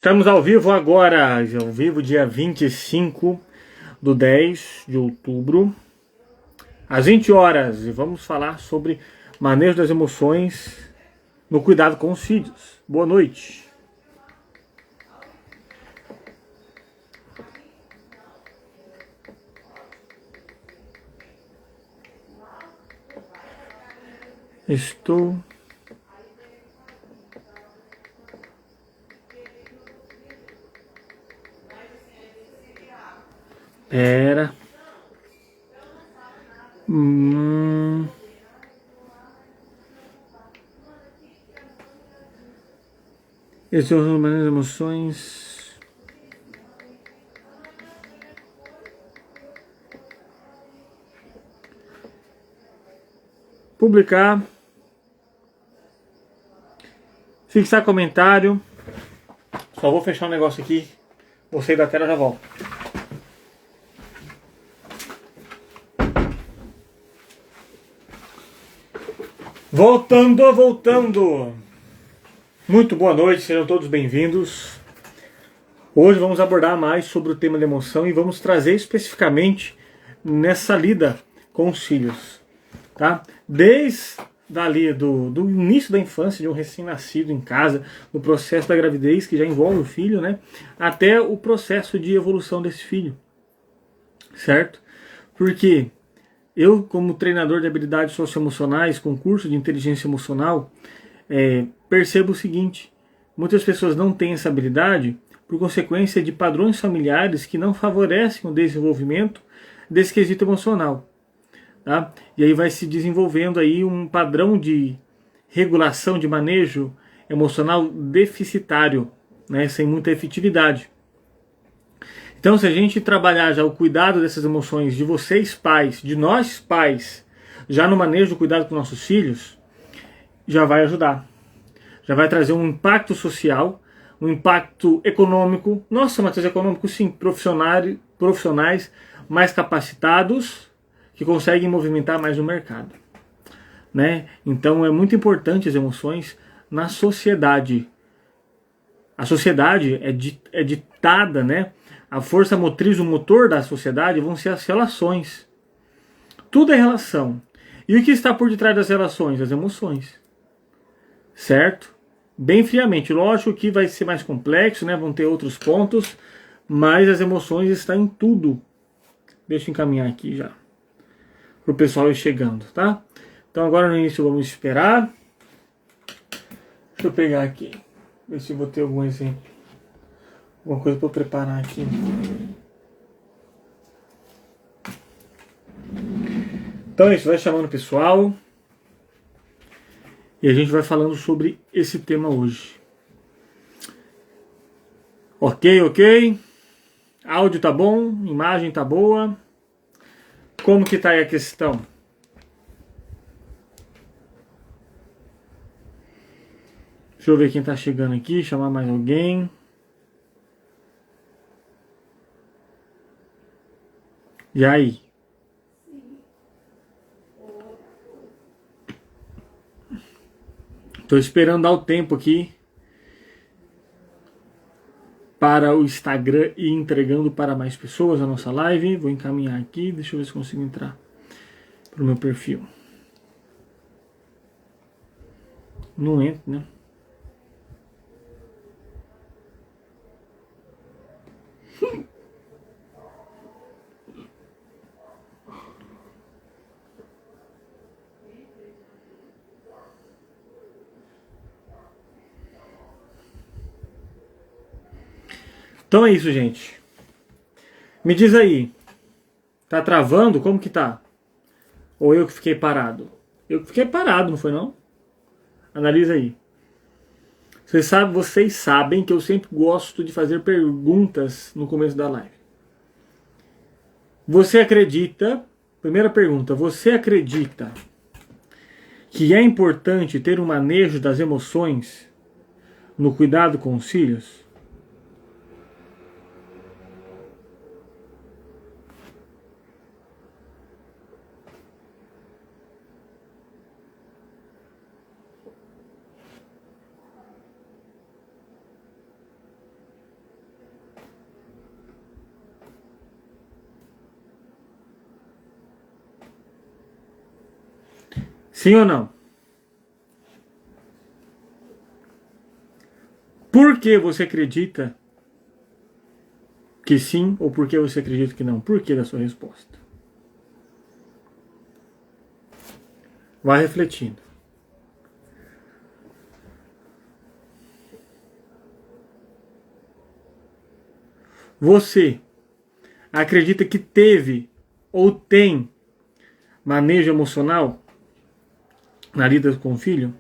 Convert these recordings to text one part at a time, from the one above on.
Estamos ao vivo agora, ao vivo dia 25/10 de outubro, às 20 horas, e vamos falar sobre manejo das emoções no cuidado com os filhos. Boa noite. Estou... Pera. Esses são os maneiras das emoções. Publicar. Fixar comentário. Só vou fechar um negócio aqui. Vou sair da tela e já volto. Voltando. Muito boa noite, sejam todos bem-vindos. Hoje vamos abordar mais sobre o tema da emoção e vamos trazer especificamente nessa lida com os filhos, tá? Desde dali do início da infância de um recém-nascido em casa, no processo da gravidez que já envolve o filho, né? Até o processo de evolução desse filho, certo? Porque eu, como treinador de habilidades socioemocionais, com curso de inteligência emocional, percebo o seguinte: muitas pessoas não têm essa habilidade por consequência de padrões familiares que não favorecem o desenvolvimento desse quesito emocional, tá? E aí vai se desenvolvendo aí um padrão de regulação, de manejo emocional deficitário, né, sem muita efetividade. Então, se a gente trabalhar já o cuidado dessas emoções de vocês pais, de nós pais, já no manejo do cuidado com nossos filhos, já vai ajudar. Já vai trazer um impacto social, um impacto econômico. Nossa, Matheus, econômico sim, profissionais mais capacitados que conseguem movimentar mais o mercado, né? Então é muito importante as emoções na sociedade. A sociedade é ditada, né? A força motriz, o motor da sociedade vão ser as relações. Tudo é relação. E o que está por detrás das relações? As emoções. Certo? Bem friamente. Lógico que vai ser mais complexo, né? Vão ter outros pontos, mas as emoções estão em tudo. Deixa eu encaminhar aqui já, para o pessoal ir chegando, tá? Então agora no início vamos esperar. Deixa eu pegar aqui, ver se eu vou ter algum exemplo. Alguma coisa para eu preparar aqui. Então é isso, vai chamando o pessoal. E a gente vai falando sobre esse tema hoje. Ok. Áudio tá bom, imagem tá boa. Como que tá aí a questão? Deixa eu ver quem tá chegando aqui, chamar mais alguém. E aí? Tô esperando dar o tempo aqui para o Instagram ir entregando para mais pessoas a nossa live. Vou encaminhar aqui, deixa eu ver se consigo entrar pro meu perfil. Não entra, né? Então é isso, gente. Me diz aí, tá travando? Como que tá? Ou eu que fiquei parado? Eu que fiquei parado, não foi não? Analisa aí. Vocês sabem que eu sempre gosto de fazer perguntas no começo da live. Você acredita, primeira pergunta, você acredita que é importante ter um manejo das emoções no cuidado com os filhos? Sim ou não? Por que você acredita que sim ou por que você acredita que não? Por que da sua resposta? Vai refletindo. Você acredita que teve ou tem manejo emocional na lida com o filho?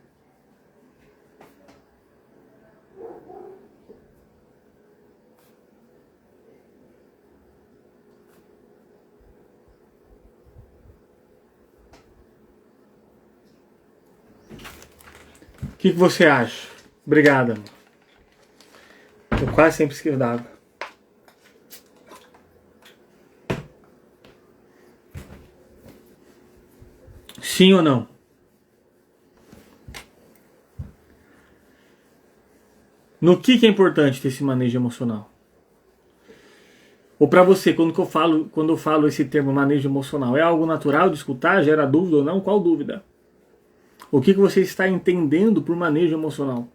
O que você acha? Obrigada. Eu quase sempre esqueço d'água. Sim ou não? No que é importante ter esse manejo emocional? Ou para você, quando eu falo esse termo manejo emocional, é algo natural de escutar? Gera dúvida ou não? Qual dúvida? O que você está entendendo por manejo emocional?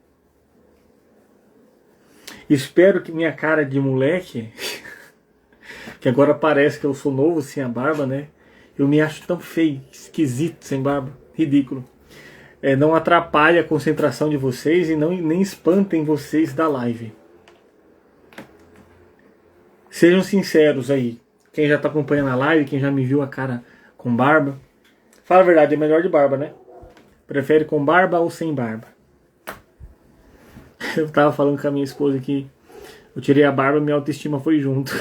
Espero que minha cara de moleque, que agora parece que eu sou novo sem a barba, né? Eu me acho tão feio, esquisito sem barba, ridículo. Não atrapalhe a concentração de vocês e nem espantem vocês da live. Sejam sinceros aí. Quem já está acompanhando a live, quem já me viu a cara com barba. Fala a verdade, é melhor de barba, né? Prefere com barba ou sem barba? Eu tava falando com a minha esposa que eu tirei a barba e minha autoestima foi junto.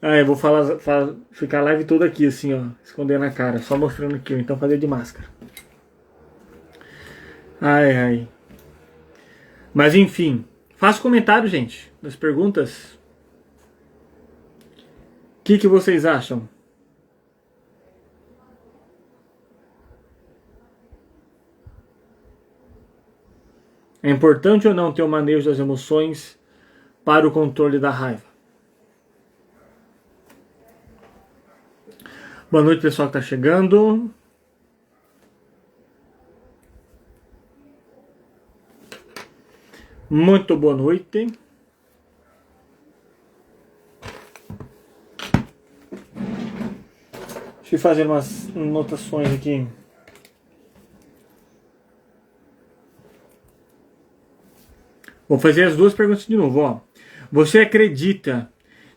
Eu vou ficar a live toda aqui assim, ó, escondendo a cara, só mostrando aqui, ó, então fazer de máscara. Ai. Mas enfim, faça comentário, gente, nas perguntas. O que vocês acham? É importante ou não ter o manejo das emoções para o controle da raiva? Boa noite, pessoal que está chegando. Muito boa noite. Deixa eu fazer umas anotações aqui. Vou fazer as duas perguntas de novo. Ó. Você acredita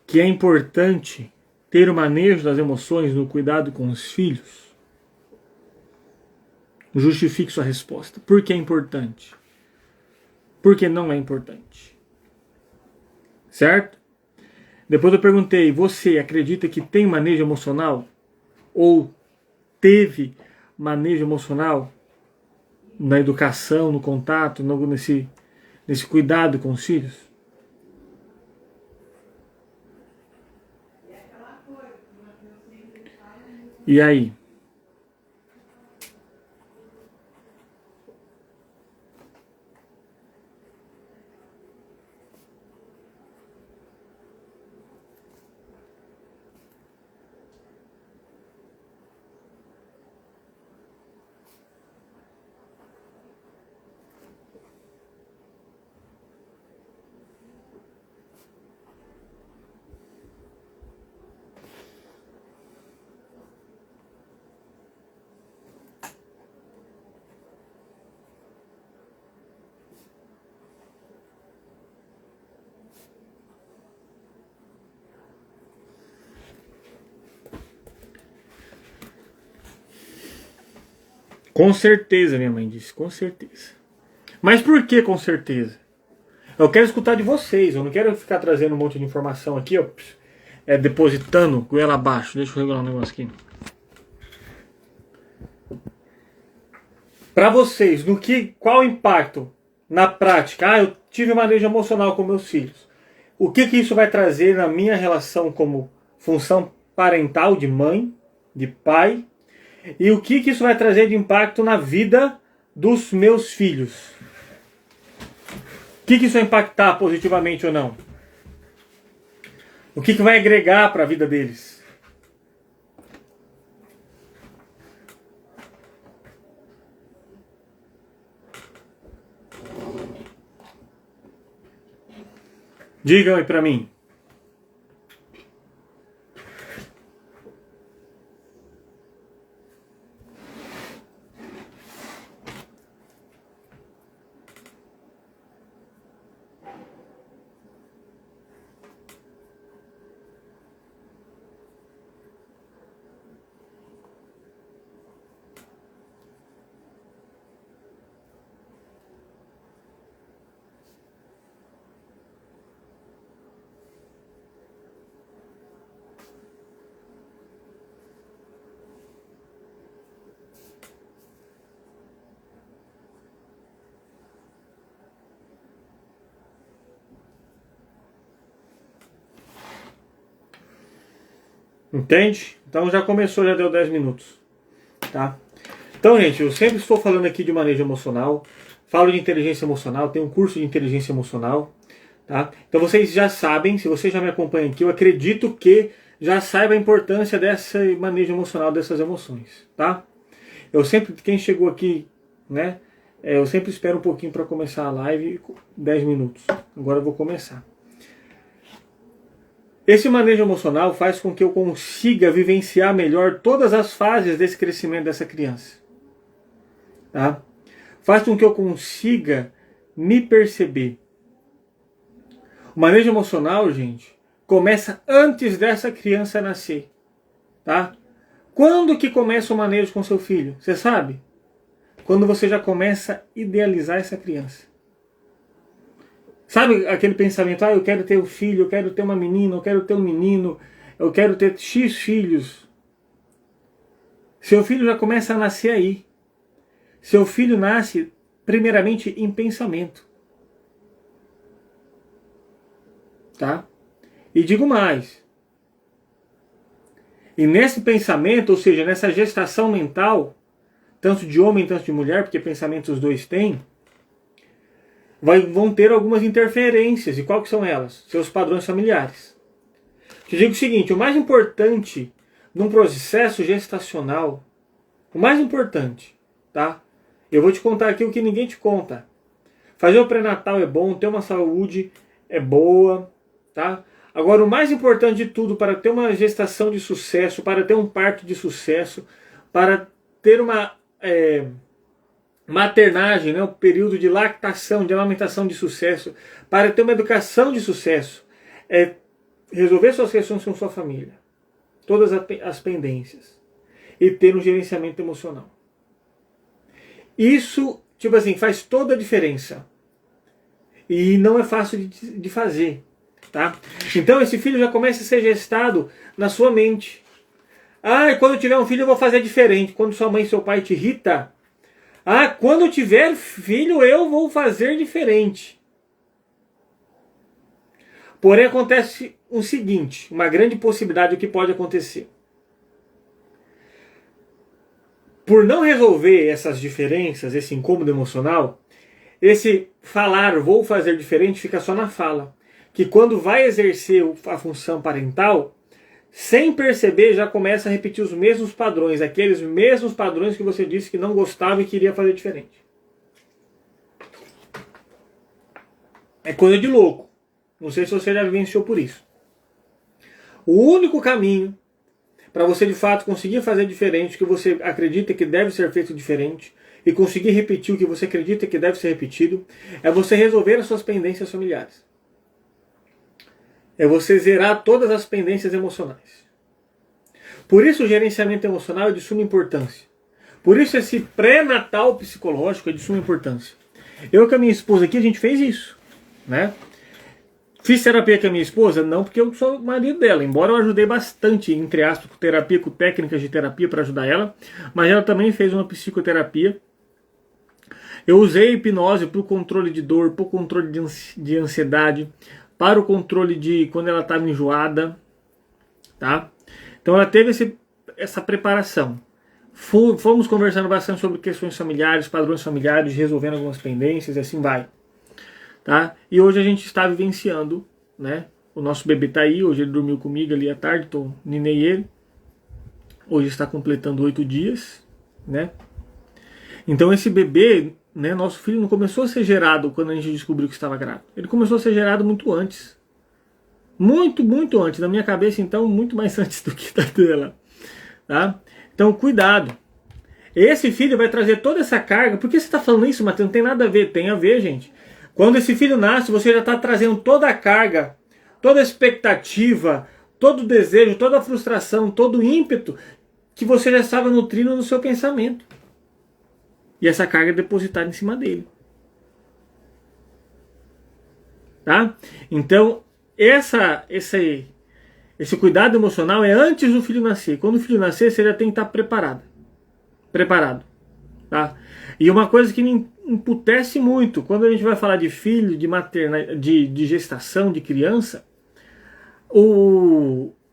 que é importante ter o manejo das emoções no cuidado com os filhos? Justifique sua resposta. Por que é importante? Por que não é importante? Certo? Depois eu perguntei, você acredita que tem manejo emocional? Ou teve manejo emocional na educação, no contato, nesse cuidado com os filhos? E aí? Com certeza, minha mãe disse, com certeza. Mas por que com certeza? Eu quero escutar de vocês, eu não quero ficar trazendo um monte de informação aqui, ó, depositando goela abaixo. Deixa eu regular um negócio aqui. Para vocês, qual o impacto na prática? Eu tive manejo emocional com meus filhos. O que isso vai trazer na minha relação como função parental de mãe, de pai? E o que isso vai trazer de impacto na vida dos meus filhos? O que isso vai impactar positivamente ou não? O que vai agregar para a vida deles? Digam aí pra mim. Entende? Então já começou, já deu 10 minutos. Tá? Então, gente, eu sempre estou falando aqui de manejo emocional. Falo de inteligência emocional, tenho um curso de inteligência emocional. Tá? Então vocês já sabem, se vocês já me acompanham aqui, eu acredito que já saiba a importância desse manejo emocional, dessas emoções. Tá? Eu sempre, quem chegou aqui, né? Eu sempre espero um pouquinho para começar a live, 10 minutos. Agora eu vou começar. Esse manejo emocional faz com que eu consiga vivenciar melhor todas as fases desse crescimento dessa criança. Tá? Faz com que eu consiga me perceber. O manejo emocional, gente, começa antes dessa criança nascer. Tá? Quando que começa o manejo com seu filho? Você sabe? Quando você já começa a idealizar essa criança. Sabe aquele pensamento, eu quero ter um filho, eu quero ter uma menina, eu quero ter um menino, eu quero ter X filhos. Seu filho já começa a nascer aí. Seu filho nasce, primeiramente, em pensamento. Tá? E digo mais. E nesse pensamento, ou seja, nessa gestação mental, tanto de homem, tanto de mulher, porque pensamentos os dois têm, vão ter algumas interferências. E qual que são elas? Seus padrões familiares. Eu digo o seguinte, o mais importante num processo gestacional, o mais importante, tá? Eu vou te contar aqui o que ninguém te conta. Fazer o pré-natal é bom, ter uma saúde é boa, tá? Agora, o mais importante de tudo para ter uma gestação de sucesso, para ter um parto de sucesso, para ter uma maternagem, né, o período de lactação, de amamentação de sucesso, para ter uma educação de sucesso, é resolver suas questões com sua família, todas as pendências, e ter um gerenciamento emocional. Isso, tipo assim, faz toda a diferença. E não é fácil de fazer. Tá? Então esse filho já começa a ser gestado na sua mente. Quando eu tiver um filho eu vou fazer diferente. Quando sua mãe e seu pai te irrita, quando eu tiver filho eu vou fazer diferente. Porém acontece o seguinte, uma grande possibilidade do que pode acontecer. Por não resolver essas diferenças, esse incômodo emocional, esse falar vou fazer diferente fica só na fala. Que quando vai exercer a função parental, sem perceber já começa a repetir os mesmos padrões, aqueles mesmos padrões que você disse que não gostava e queria fazer diferente. É coisa de louco. Não sei se você já vivenciou por isso. O único caminho para você de fato conseguir fazer diferente, que você acredita que deve ser feito diferente, e conseguir repetir o que você acredita que deve ser repetido, é você resolver as suas pendências familiares. É você zerar todas as pendências emocionais. Por isso o gerenciamento emocional é de suma importância. Por isso esse pré-natal psicológico é de suma importância. Eu com a minha esposa aqui, a gente fez isso. Né? Fiz terapia com a minha esposa? Não, porque eu sou o marido dela. Embora eu ajudei bastante, entre aspas, com terapia, com técnicas de terapia para ajudar ela. Mas ela também fez uma psicoterapia. Eu usei hipnose para o controle de dor, para o controle de ansiedade, para o controle de quando ela estava enjoada. Tá? Então ela teve essa preparação. Fomos conversando bastante sobre questões familiares, padrões familiares, resolvendo algumas pendências e assim vai. Tá? E hoje a gente está vivenciando, né? O nosso bebê está aí, hoje ele dormiu comigo ali à tarde, ninei ele. Hoje está completando 8 dias, né? Então esse bebê, né, nosso filho não começou a ser gerado quando a gente descobriu que estava grávido. Ele começou a ser gerado muito antes. Muito, muito antes. Na minha cabeça, então, muito mais antes do que da dela. Tá? Então, cuidado. Esse filho vai trazer toda essa carga. Por que você está falando isso, Matheus? Não tem nada a ver. Tem a ver, gente. Quando esse filho nasce, você já está trazendo toda a carga, toda a expectativa, todo o desejo, toda a frustração, todo o ímpeto que você já estava nutrindo no seu pensamento. E essa carga é depositada em cima dele. Tá? Então, esse cuidado emocional é antes do filho nascer. Quando o filho nascer, você já tem que estar preparado. Tá? E uma coisa que me emputece muito, quando a gente vai falar de filho, de gestação, de criança,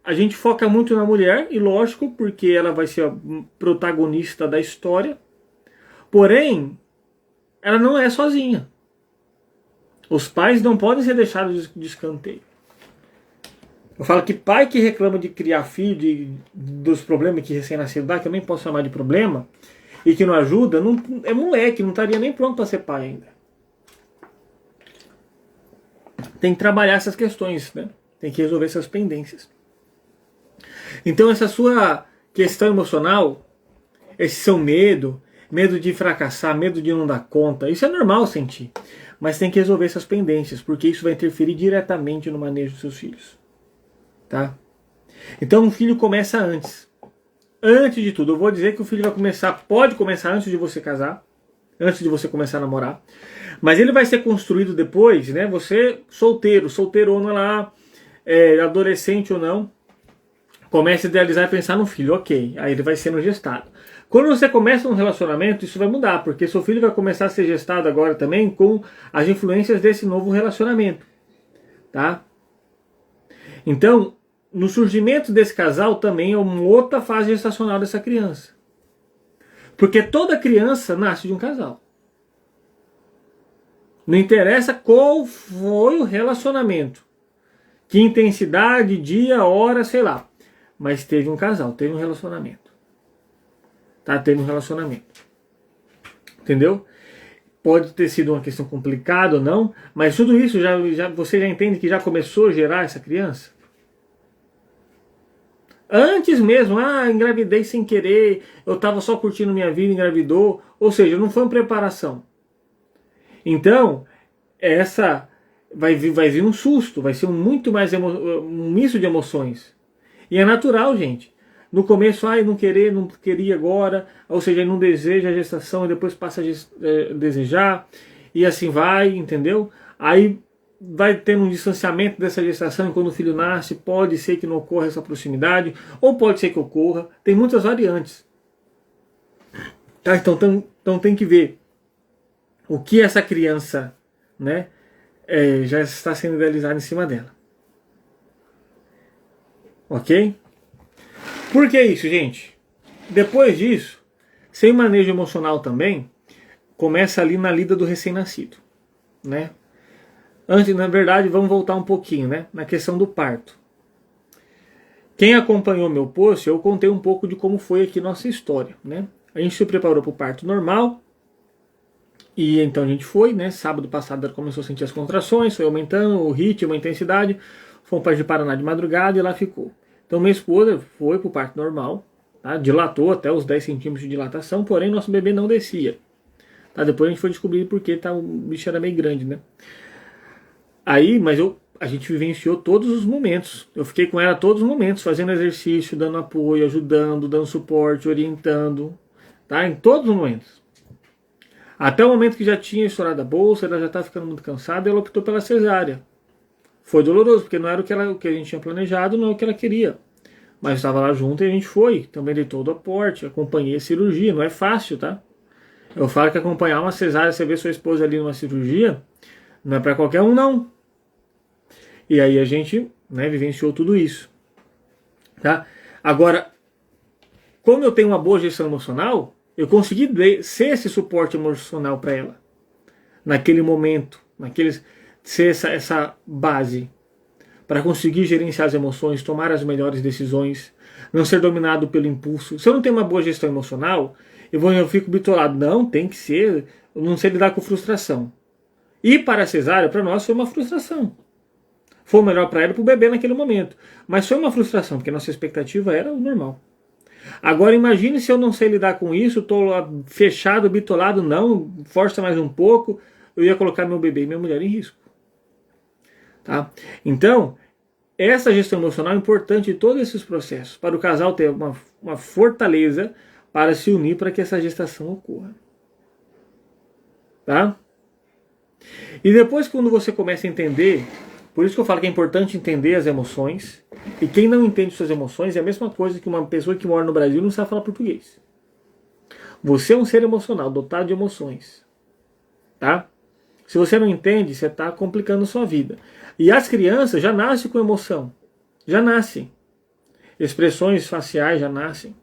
a gente foca muito na mulher, e lógico, porque ela vai ser a protagonista da história. Porém, ela não é sozinha. Os pais não podem ser deixados de escanteio. Eu falo que pai que reclama de criar filho, dos problemas que recém-nascido dá, que eu nem posso chamar de problema, e que não ajuda, é moleque, não estaria nem pronto para ser pai ainda. Tem que trabalhar essas questões, né? Tem que resolver essas pendências. Então essa sua questão emocional, esse seu medo de fracassar, medo de não dar conta, isso é normal sentir. Mas tem que resolver essas pendências, porque isso vai interferir diretamente no manejo dos seus filhos. Tá? Então o filho começa antes. Antes de tudo, eu vou dizer que o filho pode começar antes de você casar, antes de você começar a namorar, mas ele vai ser construído depois, né? Você solteirona lá, adolescente ou não, comece a idealizar e pensar no filho, ok, aí ele vai sendo gestado. Quando você começa um relacionamento, isso vai mudar, porque seu filho vai começar a ser gestado agora também com as influências desse novo relacionamento, tá? Então, no surgimento desse casal também é uma outra fase gestacional dessa criança. Porque toda criança nasce de um casal. Não interessa qual foi o relacionamento. Que intensidade, dia, hora, sei lá. Mas teve um casal, teve um relacionamento. Tá? Teve um relacionamento. Entendeu? Pode ter sido uma questão complicada ou não, mas tudo isso você já entende que já começou a gerar essa criança? Antes mesmo, engravidei sem querer, eu estava só curtindo minha vida, engravidou, ou seja, não foi uma preparação. Então, vai vir um susto, vai ser muito mais um misto de emoções. E é natural, gente. No começo, não queria agora, ou seja, não deseja a gestação e depois passa a desejar, e assim vai, entendeu? Aí vai tendo um distanciamento dessa gestação, e quando o filho nasce, pode ser que não ocorra essa proximidade, ou pode ser que ocorra, tem muitas variantes. Tá? Então tem que ver o que essa criança, né, já está sendo idealizada em cima dela. Ok? Por que isso, gente? Depois disso, sem manejo emocional também, começa ali na lida do recém-nascido, né? Antes, na verdade, vamos voltar um pouquinho, né, na questão do parto. Quem acompanhou meu post, eu contei um pouco de como foi aqui nossa história, né? A gente se preparou para o parto normal, e então a gente foi, né? Sábado passado ela começou a sentir as contrações, foi aumentando o ritmo, a intensidade, fomos para Paraná de madrugada e lá ficou. Então minha esposa foi para o parto normal, tá? Dilatou até os 10 centímetros de dilatação, porém nosso bebê não descia. Tá? Depois a gente foi descobrir porque o bicho era meio grande, né? Aí, mas a gente vivenciou todos os momentos. Eu fiquei com ela todos os momentos, fazendo exercício, dando apoio, ajudando, dando suporte, orientando, tá? Em todos os momentos. Até o momento que já tinha estourado a bolsa, ela já estava ficando muito cansada e ela optou pela cesárea. Foi doloroso, porque não era o que a gente tinha planejado, não é o que ela queria. Mas estava lá junto e a gente foi. Também dei todo o aporte, acompanhei a cirurgia. Não é fácil, tá? Eu falo que acompanhar uma cesárea, você vê sua esposa ali numa cirurgia, não é para qualquer um, não. E aí a gente, né, vivenciou tudo isso. Tá? Agora, como eu tenho uma boa gestão emocional, eu consegui ser esse suporte emocional para ela. Naquele momento, ser essa base para conseguir gerenciar as emoções, tomar as melhores decisões, não ser dominado pelo impulso. Se eu não tenho uma boa gestão emocional, eu fico bitolado. Não, tem que ser, eu não sei lidar com frustração. E para a cesárea, para nós, foi uma frustração. foi o melhor para ela e para o bebê naquele momento. Mas foi uma frustração, porque a nossa expectativa era o normal. Agora imagine se eu não sei lidar com isso, estou lá fechado, bitolado, não, força mais um pouco, eu ia colocar meu bebê e minha mulher em risco. Tá? Então, essa gestão emocional é importante em todos esses processos, para o casal ter uma fortaleza para se unir para que essa gestação ocorra. Tá? E depois, quando você começa a entender, por isso que eu falo que é importante entender as emoções, e quem não entende suas emoções é a mesma coisa que uma pessoa que mora no Brasil não sabe falar português. Você é um ser emocional, dotado de emoções. Tá? Se você não entende, você está complicando a sua vida. E as crianças já nascem com emoção. Já nascem. Expressões faciais já nascem.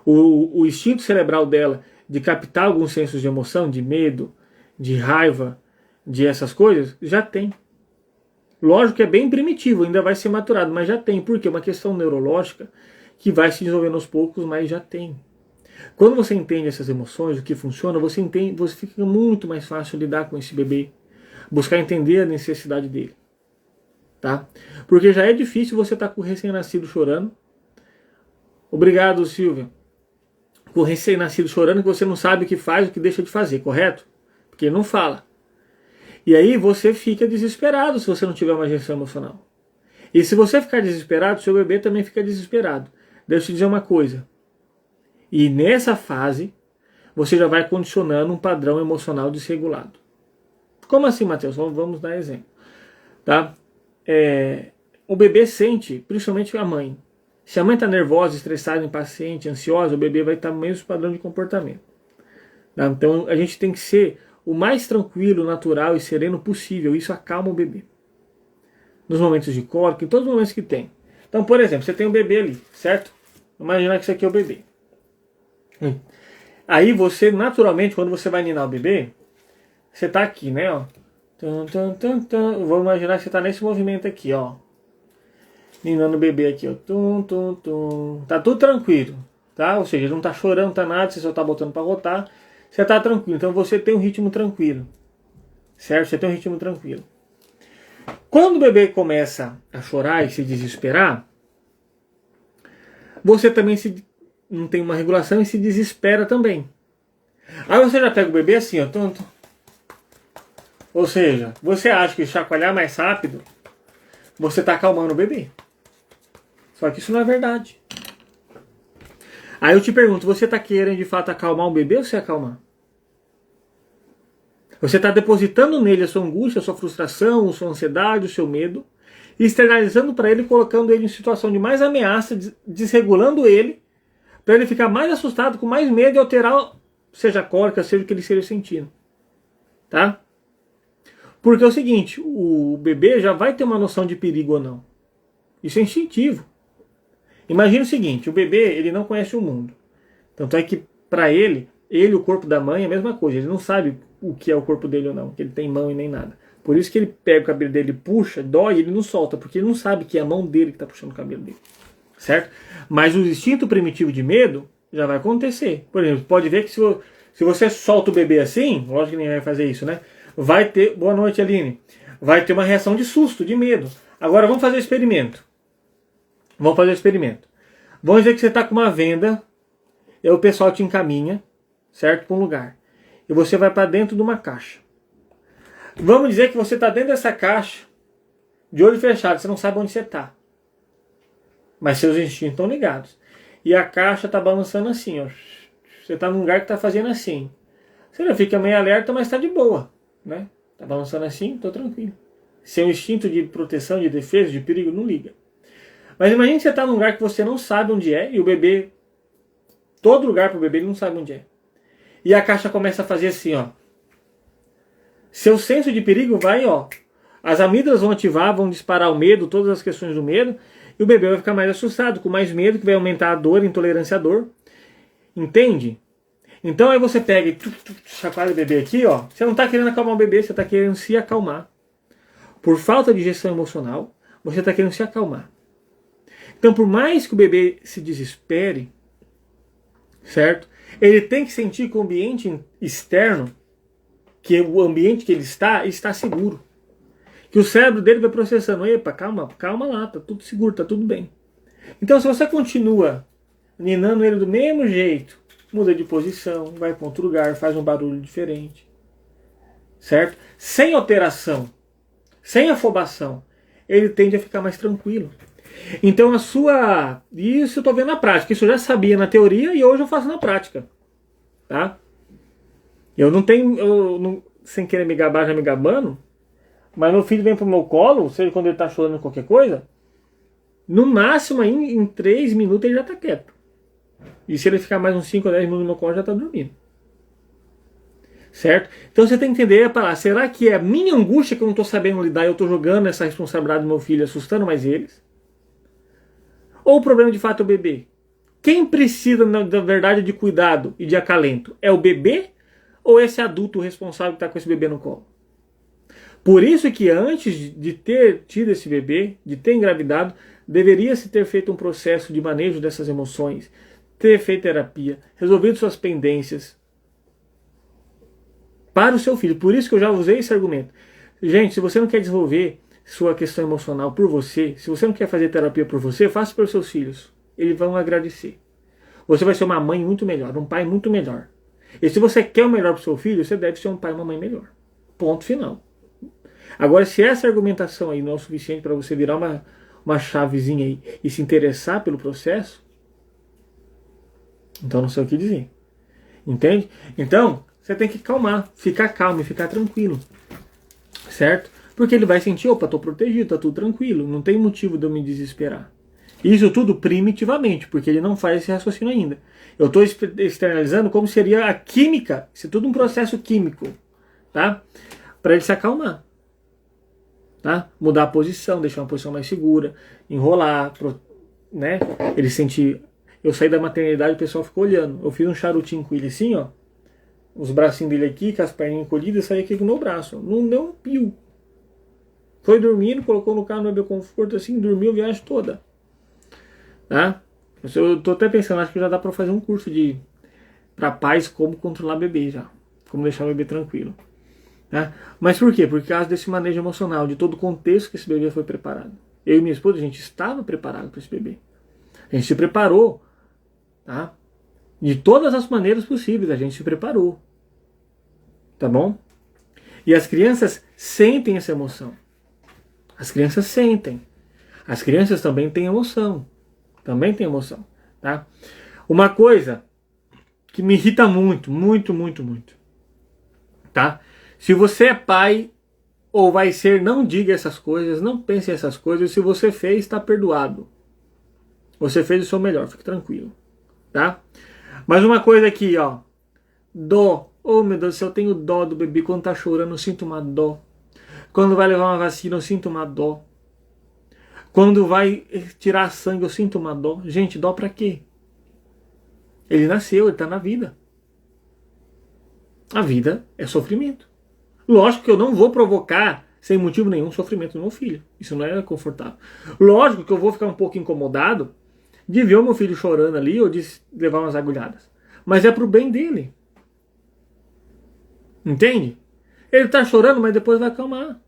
O instinto cerebral dela de captar alguns sensos de emoção, de medo, de raiva, de essas coisas, já tem. Lógico que é bem primitivo, ainda vai ser maturado, mas já tem. Por quê? Uma questão neurológica que vai se desenvolvendo aos poucos, mas já tem. Quando você entende essas emoções, o que funciona, você fica muito mais fácil lidar com esse bebê, buscar entender a necessidade dele. Tá? Porque já é difícil você estar com o recém-nascido chorando. Obrigado, Silvia. Com o recém-nascido chorando que você não sabe o que faz, o que deixa de fazer, correto? Porque ele não fala. E aí você fica desesperado se você não tiver uma gestão emocional. E se você ficar desesperado, seu bebê também fica desesperado. Deixa eu te dizer uma coisa. E nessa fase, você já vai condicionando um padrão emocional desregulado. Como assim, Matheus? Vamos dar exemplo. Tá? O bebê sente, principalmente a mãe. Se a mãe está nervosa, estressada, impaciente, ansiosa, o bebê vai estar no mesmo padrão de comportamento. Tá? Então a gente tem que ser o mais tranquilo, natural e sereno possível. Isso acalma o bebê. Nos momentos de cólica, em todos os momentos que tem. Então, por exemplo, você tem um bebê ali, certo? Imaginar que isso aqui é o bebê. Aí você, naturalmente, quando você vai ninar o bebê, você tá aqui, né, ó. Vou imaginar que você tá nesse movimento aqui, ó. Ninando o bebê aqui, ó. Tá tudo tranquilo, tá? Ou seja, não tá chorando, não tá nada, você só tá botando pra rotar. Você tá tranquilo, então você tem um ritmo tranquilo. Certo? Você tem um ritmo tranquilo. Quando o bebê começa a chorar e se desesperar, você também não tem uma regulação e se desespera também. Aí você já pega o bebê assim, ó. Ou seja, você acha que chacoalhar mais rápido, você está acalmando o bebê. Só que isso não é verdade. Aí eu te pergunto, você está querendo de fato acalmar o bebê ou se acalmar? Você está depositando nele a sua angústia, a sua frustração, a sua ansiedade, o seu medo, e externalizando para ele, colocando ele em situação de mais ameaça, desregulando ele, para ele ficar mais assustado, com mais medo e alterar, seja a cólica, seja o que ele esteja sentindo. Tá? Porque é o seguinte, o bebê já vai ter uma noção de perigo ou não. Isso é instintivo. Imagina o seguinte, o bebê ele não conhece o mundo. Tanto é que para ele, o corpo da mãe é a mesma coisa. Ele não sabe o que é o corpo dele ou não, que ele tem mão e nem nada. Por isso que ele pega o cabelo dele, puxa, dói, ele não solta, porque ele não sabe que é a mão dele que está puxando o cabelo dele. Certo? Mas o instinto primitivo de medo já vai acontecer. Por exemplo, pode ver que se você solta o bebê assim, lógico que ninguém vai fazer isso, né? Vai ter, boa noite, Aline, vai ter uma reação de susto, de medo. Agora vamos fazer o experimento. Vamos fazer o experimento. Vamos dizer que você está com uma venda, e o pessoal te encaminha, certo, para um lugar. E você vai para dentro de uma caixa. Vamos dizer que você está dentro dessa caixa, de olho fechado, você não sabe onde você está. Mas seus instintos estão ligados. E a caixa está balançando assim, ó. Você está num lugar que está fazendo assim. Você já fica meio alerta, mas está de boa, né? Está balançando assim, estou tranquilo. Seu instinto de proteção, de defesa, de perigo, não liga. Mas imagine que você está num lugar que você não sabe onde é, e o bebê, todo lugar para o bebê ele não sabe onde é. E a caixa começa a fazer assim, ó. Seu senso de perigo vai, ó. As amígdalas vão ativar, vão disparar o medo, todas as questões do medo, e o bebê vai ficar mais assustado, com mais medo, que vai aumentar a dor, a intolerância à dor. Entende? Então aí você pega e chacoalha o bebê aqui, ó. Você não está querendo acalmar o bebê, você está querendo se acalmar. Por falta de gestão emocional, você está querendo se acalmar. Então, por mais que o bebê se desespere, certo? Ele tem que sentir que o ambiente externo, que o ambiente que ele está seguro. Que o cérebro dele vai processando, epa, calma, calma lá, tá tudo seguro, tá tudo bem. Então se você continua ninando ele do mesmo jeito, muda de posição, vai para outro lugar, faz um barulho diferente, certo? Sem alteração, sem afobação, ele tende a ficar mais tranquilo. Então isso eu estou vendo na prática, isso eu já sabia na teoria e hoje eu faço na prática, tá? Sem querer me gabar, já me gabando, mas meu filho vem pro meu colo, seja quando ele está chorando qualquer coisa, no máximo aí, em 3 minutos ele já está quieto. E se ele ficar mais uns 5 ou 10 minutos no meu colo, já está dormindo. Certo? Então você tem que entender, será que é a minha angústia que eu não estou sabendo lidar e eu estou jogando essa responsabilidade do meu filho, assustando mais eles? Ou o problema de fato é o bebê? Quem precisa, na verdade, de cuidado e de acalento? É o bebê ou esse adulto responsável que está com esse bebê no colo? Por isso que antes de ter tido esse bebê, de ter engravidado, deveria-se ter feito um processo de manejo dessas emoções, ter feito terapia, resolvido suas pendências para o seu filho. Por isso que eu já usei esse argumento. Gente, se você não quer desenvolver sua questão emocional por você, se você não quer fazer terapia por você, faça pelos seus filhos. Eles vão agradecer. Você vai ser uma mãe muito melhor, um pai muito melhor. E se você quer o melhor para o seu filho, você deve ser um pai e uma mãe melhor. Ponto final. Agora, se essa argumentação aí não é o suficiente para você virar uma chavezinha aí e se interessar pelo processo, então não sei o que dizer. Entende? Então, você tem que calmar, ficar calmo e ficar tranquilo. Certo? Porque ele vai sentir, opa, estou protegido, está tudo tranquilo, não tem motivo de eu me desesperar. Isso tudo primitivamente, porque ele não faz esse raciocínio ainda. Eu estou externalizando como seria a química, isso é tudo um processo químico, tá? Para ele se acalmar. Tá? Mudar a posição, deixar uma posição mais segura, enrolar, né? Ele sentir. Eu saí da maternidade, o pessoal ficou olhando. Eu fiz um charutinho com ele assim, ó. Os bracinhos dele aqui, com as perninhas encolhidas, saí aqui com o meu braço. Não deu um pio. Foi dormindo, colocou no carro no meu conforto assim, dormiu a viagem toda. Tá? Eu tô até pensando, acho que já dá pra fazer um curso pra pais como controlar bebê já. Como deixar o bebê tranquilo. Tá? Mas por quê? Por causa desse manejo emocional, de todo o contexto que esse bebê foi preparado. Eu e minha esposa, a gente estava preparado para esse bebê. A gente se preparou. Tá? De todas as maneiras possíveis, a gente se preparou. Tá bom? E as crianças sentem essa emoção. As crianças sentem. As crianças também têm emoção. Também têm emoção. Tá? Uma coisa que me irrita muito, muito, muito, muito. Tá? Se você é pai ou vai ser, não diga essas coisas, não pense essas coisas. Se você fez, está perdoado. Você fez o seu melhor, fique tranquilo. Tá? Mas uma coisa aqui, ó. Dó. Oh, meu Deus do céu, eu tenho dó do bebê. Quando tá chorando, eu sinto uma dó. Quando vai levar uma vacina, eu sinto uma dó. Quando vai tirar sangue, eu sinto uma dó. Gente, dó pra quê? Ele nasceu, ele tá na vida. A vida é sofrimento. Lógico que eu não vou provocar, sem motivo nenhum, sofrimento no meu filho. Isso não é confortável. Lógico que eu vou ficar um pouco incomodado de ver o meu filho chorando ali ou de levar umas agulhadas. Mas é pro bem dele. Entende? Ele tá chorando, mas depois vai acalmar.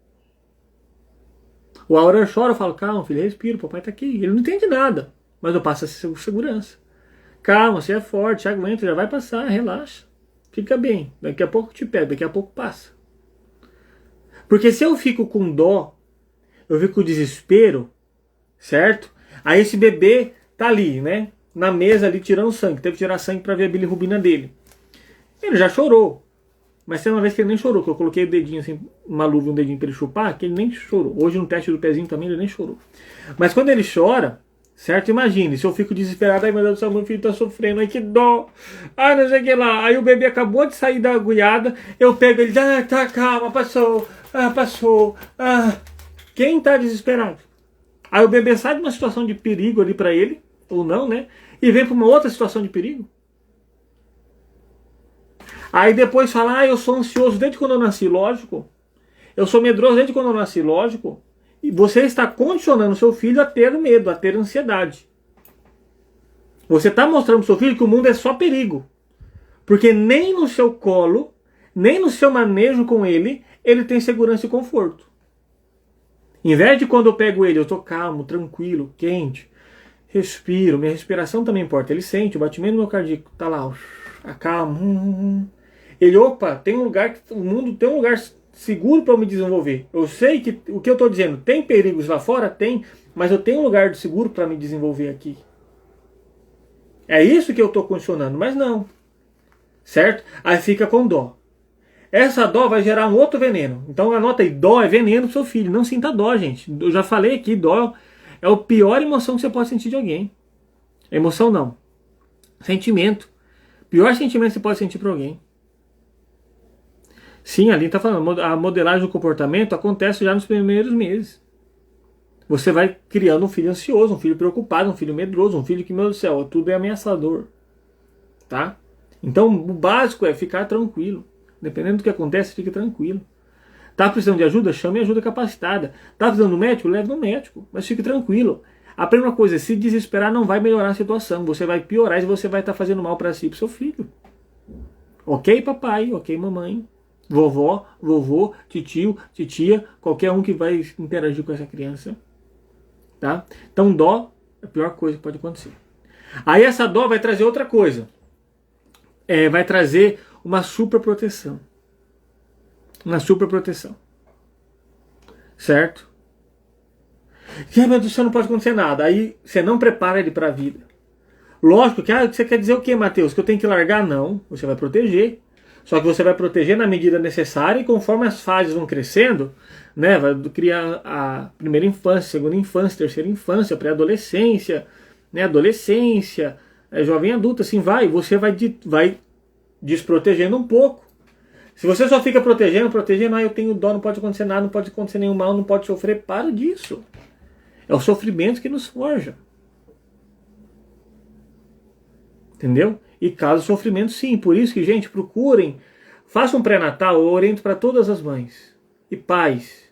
O Aurélio chora, eu falo, calma, filho, respira, o papai tá aqui. Ele não entende nada, mas eu passo essa segurança. Calma, você é forte, aguenta, já vai passar, relaxa. Fica bem, daqui a pouco te pego, daqui a pouco passa. Porque se eu fico com dó, eu fico com desespero, certo? Aí esse bebê tá ali, né? Na mesa ali tirando sangue, teve que tirar sangue para ver a bilirrubina dele. Ele já chorou. Mas tem uma vez que ele nem chorou, que eu coloquei o dedinho assim, uma luva e um dedinho para ele chupar, que ele nem chorou. Hoje no teste do pezinho também ele nem chorou. Mas quando ele chora, certo? Imagine, se eu fico desesperado, ai meu Deus do céu, meu filho tá sofrendo, ai que dó, ai não sei o que lá. Aí o bebê acabou de sair da agulhada, eu pego ele, tá, calma, passou, passou. Quem tá desesperado? Aí o bebê sai de uma situação de perigo ali para ele, ou não, né? E vem para uma outra situação de perigo. Aí depois fala, eu sou ansioso desde quando eu nasci, lógico. Eu sou medroso desde quando eu nasci, lógico. E você está condicionando seu filho a ter medo, a ter ansiedade. Você está mostrando para o seu filho que o mundo é só perigo. Porque nem no seu colo, nem no seu manejo com ele, ele tem segurança e conforto. Em vez de quando eu pego ele, eu tô calmo, tranquilo, quente, respiro, minha respiração também importa. Ele sente, o batimento do meu cardíaco tá lá, acalma. Ele, opa, tem um lugar, o mundo tem um lugar seguro para eu me desenvolver. Eu sei que o que eu estou dizendo, tem perigos lá fora? Tem, mas eu tenho um lugar seguro para me desenvolver aqui. É isso que eu estou condicionando, mas não. Certo? Aí fica com dó. Essa dó vai gerar um outro veneno. Então anota aí, dó é veneno pro seu filho. Não sinta dó, gente. Eu já falei aqui, dó é a pior emoção que você pode sentir de alguém. Emoção não. Sentimento. Pior sentimento que você pode sentir para alguém. Sim, ali está falando, a modelagem do comportamento acontece já nos primeiros meses. Você vai criando um filho ansioso, um filho preocupado, um filho medroso, um filho que, meu Deus do céu, tudo é ameaçador. Tá? Então, o básico é ficar tranquilo. Dependendo do que acontece, fique tranquilo. Tá precisando de ajuda? Chame ajuda capacitada. Tá precisando do médico? Leve no médico. Mas fique tranquilo. Aprenda uma coisa, se desesperar não vai melhorar a situação. Você vai piorar e você vai estar fazendo mal para si e para seu filho. Ok, papai? Ok, mamãe? Vovó, vovô, titio, titia, qualquer um que vai interagir com essa criança. Tá? Então dó é a pior coisa que pode acontecer. Aí essa dó vai trazer outra coisa. Vai trazer uma superproteção. Uma superproteção. Certo? E meu Deus, você não pode acontecer nada. Aí você não prepara ele para a vida. Lógico que você quer dizer o que, Mateus? Que eu tenho que largar? Não. Você vai proteger. Só que você vai proteger na medida necessária e conforme as fases vão crescendo, né, vai criar a primeira infância, segunda infância, terceira infância, pré-adolescência, né, adolescência, jovem adulto, assim vai, você vai desprotegendo um pouco. Se você só fica protegendo, eu tenho dó, não pode acontecer nada, não pode acontecer nenhum mal, não pode sofrer, para disso. É o sofrimento que nos forja. Entendeu? E causa sofrimento sim. Por isso que, gente, procurem, façam um pré-natal, eu oriento para todas as mães e pais.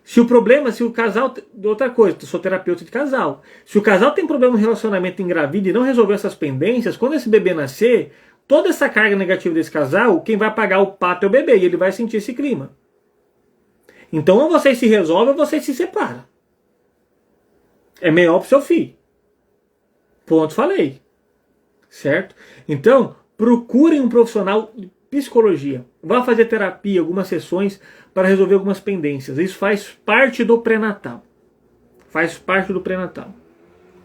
Se o casal, outra coisa, eu sou terapeuta de casal. Se o casal tem problema no relacionamento, engravida e não resolver essas pendências, quando esse bebê nascer, toda essa carga negativa desse casal, quem vai pagar o pato é o bebê, e ele vai sentir esse clima. Então ou vocês se resolvem ou vocês se separam. É melhor pro seu filho. Ponto, falei. Certo? Então, procurem um profissional de psicologia. Vá fazer terapia, algumas sessões para resolver algumas pendências. Isso faz parte do pré-natal. Faz parte do pré-natal.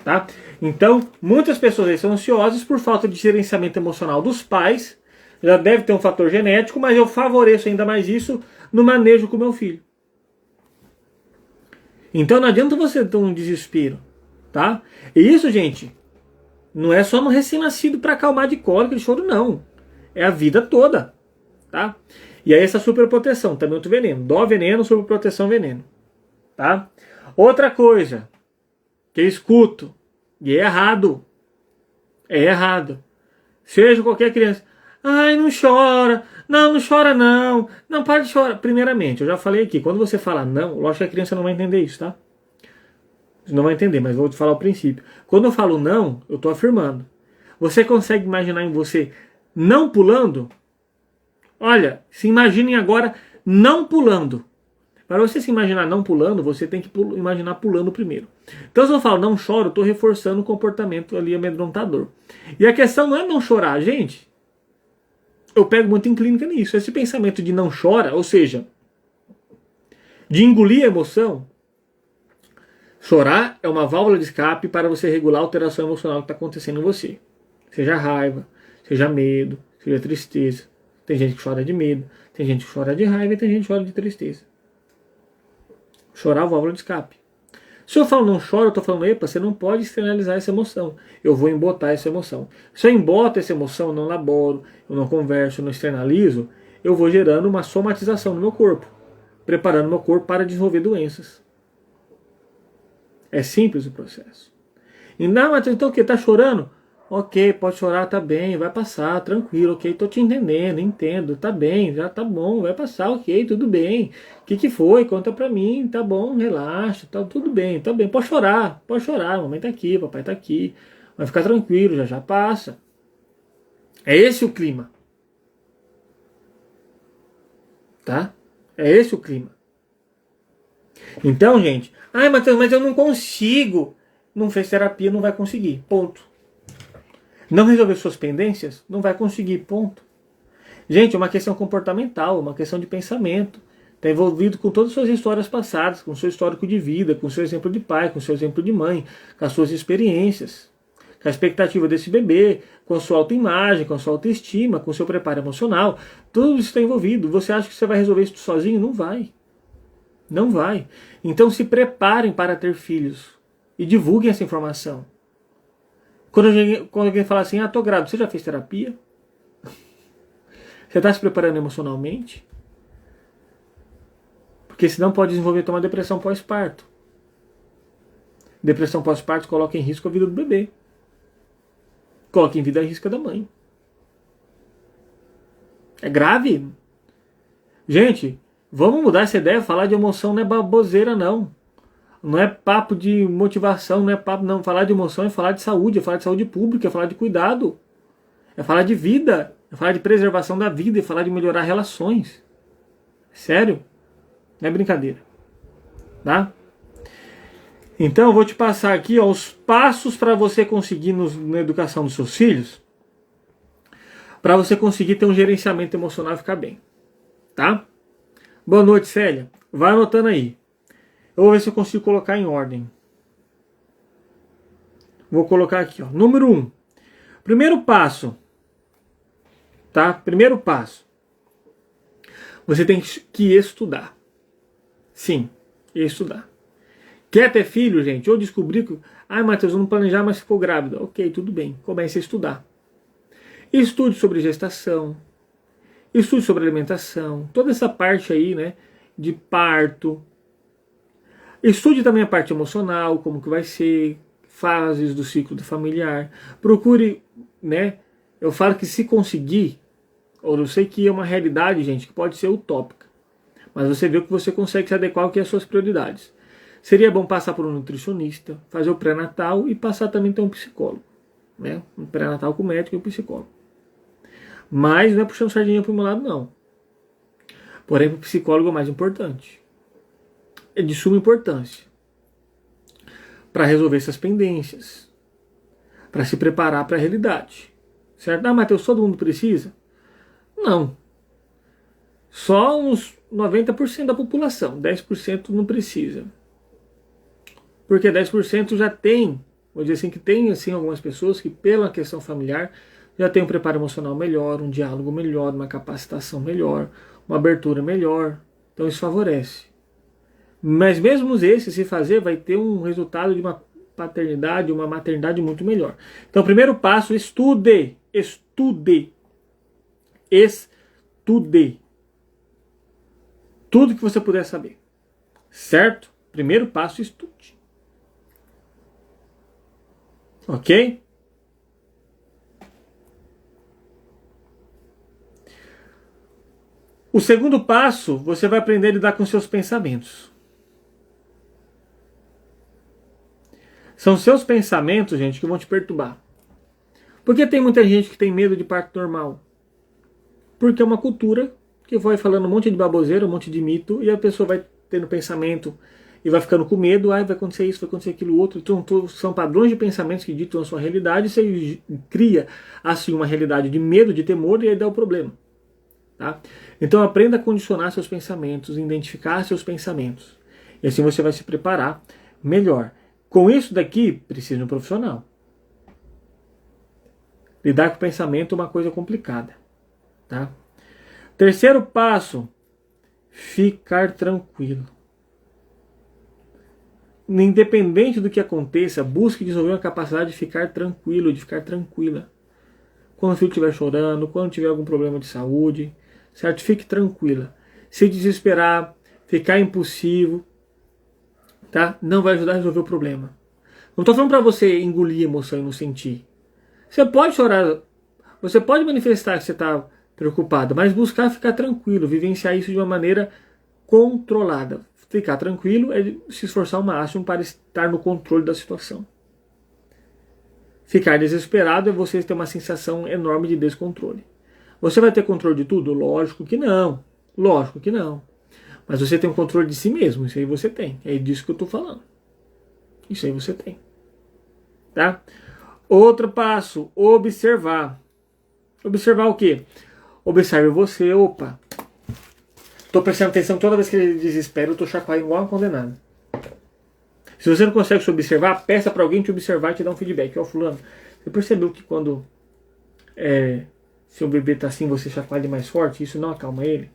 Tá? Então, muitas pessoas aí são ansiosas por falta de gerenciamento emocional dos pais. Já deve ter um fator genético, mas eu favoreço ainda mais isso no manejo com o meu filho. Então não adianta você ter um desespero. Tá? E isso, gente, não é só no recém-nascido para acalmar de cólica e choro, não. É a vida toda. Tá? E aí essa superproteção, também outro veneno. Dó, veneno, superproteção, veneno. Tá? Outra coisa que eu escuto, e é errado. É errado. Seja qualquer criança. Ai, não chora. Não chora não. Não, para de chorar. Primeiramente, eu já falei aqui, quando você fala não, lógico que a criança não vai entender isso, tá? Não vai entender, mas vou te falar o princípio. Quando eu falo não, eu estou afirmando. Você consegue imaginar em você não pulando? Olha, se imaginem agora não pulando. Para você se imaginar não pulando, você tem que imaginar pulando primeiro. Então se eu falo não choro, eu estou reforçando o comportamento ali amedrontador. E a questão não é não chorar, gente. Eu pego muito em clínica nisso. Esse pensamento de não chora, ou seja, de engolir a emoção. Chorar é uma válvula de escape para você regular a alteração emocional que está acontecendo em você. Seja raiva, seja medo, seja tristeza. Tem gente que chora de medo, tem gente que chora de raiva e tem gente que chora de tristeza. Chorar é a válvula de escape. Se eu falo não choro, eu estou falando, epa, você não pode externalizar essa emoção. Eu vou embotar essa emoção. Se eu emboto essa emoção, eu não elaboro, eu não converso, eu não externalizo, eu vou gerando uma somatização no meu corpo, preparando meu corpo para desenvolver doenças. É simples o processo. E não, mas então o que? Tá chorando? Ok, pode chorar, tá bem, vai passar, tranquilo, ok, tô te entendendo, entendo, tá bem, já tá bom, vai passar, ok, tudo bem. O que foi? Conta pra mim, tá bom, relaxa, tá tudo bem, tá bem, pode chorar, mamãe tá aqui, papai tá aqui, vai ficar tranquilo, já passa. É esse o clima. Tá? É esse o clima. Então, gente, ai, Matheus, mas eu não consigo. Não fez terapia, não vai conseguir. Ponto. Não resolveu suas pendências? Não vai conseguir. Ponto. Gente, é uma questão comportamental, uma questão de pensamento. Está envolvido com todas as suas histórias passadas, com o seu histórico de vida, com o seu exemplo de pai, com o seu exemplo de mãe, com as suas experiências, com a expectativa desse bebê, com a sua autoimagem, com a sua autoestima, com o seu preparo emocional. Tudo isso está envolvido. Você acha que você vai resolver isso sozinho? Não vai. Não vai. Então se preparem para ter filhos e divulguem essa informação. Quando alguém fala assim, tô grávida, você já fez terapia? Você está se preparando emocionalmente? Porque senão pode desenvolver uma depressão pós-parto. Depressão pós-parto coloca em risco a vida do bebê. Coloca em vida a risco da mãe. É grave. Gente, vamos mudar essa ideia. Falar de emoção não é baboseira, não. Não é papo de motivação, não é papo, não. Falar de emoção é falar de saúde, é falar de saúde pública, é falar de cuidado. É falar de vida, é falar de preservação da vida, é falar de melhorar relações. Sério? Não é brincadeira. Tá? Então eu vou te passar aqui os passos para você conseguir na educação dos seus filhos, para você conseguir ter um gerenciamento emocional e ficar bem. Tá? Boa noite, Célia. Vai anotando aí. Eu vou ver se eu consigo colocar em ordem. Vou colocar aqui, ó. Número 1. Primeiro passo. Tá? Primeiro passo. Você tem que estudar. Sim, estudar. Quer ter filho, gente? Ou descobrir que... Matheus, eu não planejava, mas ficou grávida. Ok, tudo bem. Comece a estudar. Estude sobre gestação. Estude sobre alimentação. Toda essa parte aí, né? De parto. Estude também a parte emocional, como que vai ser, fases do ciclo familiar. Procure, né? Eu falo que se conseguir, ou eu sei que é uma realidade, gente, que pode ser utópica, mas você vê que você consegue se adequar ao que é as suas prioridades. Seria bom passar por um nutricionista, fazer o pré-natal e passar também a ter um psicólogo, né? Um pré-natal com o médico e o psicólogo. Mas não é puxando sardinha para o meu lado, não. Porém, o psicólogo é o mais importante. É de suma importância para resolver essas pendências, para se preparar para a realidade. Certo? Matheus, todo mundo precisa? Não. Só uns 90% da população, 10% não precisa. Porque 10% já tem, vou dizer assim, que tem assim, algumas pessoas que pela questão familiar já tem um preparo emocional melhor, um diálogo melhor, uma capacitação melhor, uma abertura melhor. Então isso favorece. Mas mesmo esse, se fazer, vai ter um resultado de uma paternidade, uma maternidade muito melhor. Então, primeiro passo, estude. Estude. Estude. Tudo que você puder saber. Certo? Primeiro passo, estude. Ok? O segundo passo, você vai aprender a lidar com seus pensamentos. São seus pensamentos, gente, que vão te perturbar. Por que tem muita gente que tem medo de parto normal? Porque é uma cultura que vai falando um monte de baboseira, um monte de mito, e a pessoa vai tendo pensamento e vai ficando com medo, vai acontecer isso, vai acontecer aquilo outro. Então são padrões de pensamentos que ditam a sua realidade, e você cria assim uma realidade de medo, de temor, e aí dá o problema. Tá? Então aprenda a condicionar seus pensamentos, identificar seus pensamentos. E assim você vai se preparar melhor. Com isso daqui, precisa de um profissional. Lidar com o pensamento é uma coisa complicada. Tá? Terceiro passo, ficar tranquilo. Independente do que aconteça, busque desenvolver uma capacidade de ficar tranquilo, de ficar tranquila. Quando o filho estiver chorando, quando tiver algum problema de saúde, certo? Fique tranquila. Se desesperar, ficar impulsivo, tá? Não vai ajudar a resolver o problema. Não estou falando para você engolir a emoção e não sentir. Você pode chorar, você pode manifestar que você está preocupado, mas buscar ficar tranquilo, vivenciar isso de uma maneira controlada. Ficar tranquilo é se esforçar ao máximo para estar no controle da situação. Ficar desesperado é você ter uma sensação enorme de descontrole. Você vai ter controle de tudo? Lógico que não. Lógico que não. Mas você tem um controle de si mesmo, isso aí você tem. É disso que eu estou falando. Isso aí você tem. Tá? Outro passo, observar. Observar o quê? Observe você, opa. Estou prestando atenção toda vez que ele desespera, eu estou chacoalhando igual um condenado. Se você não consegue se observar, peça para alguém te observar e te dar um feedback. Ó, fulano, você percebeu que quando seu bebê está assim, você chacoalha mais forte? Isso não acalma ele?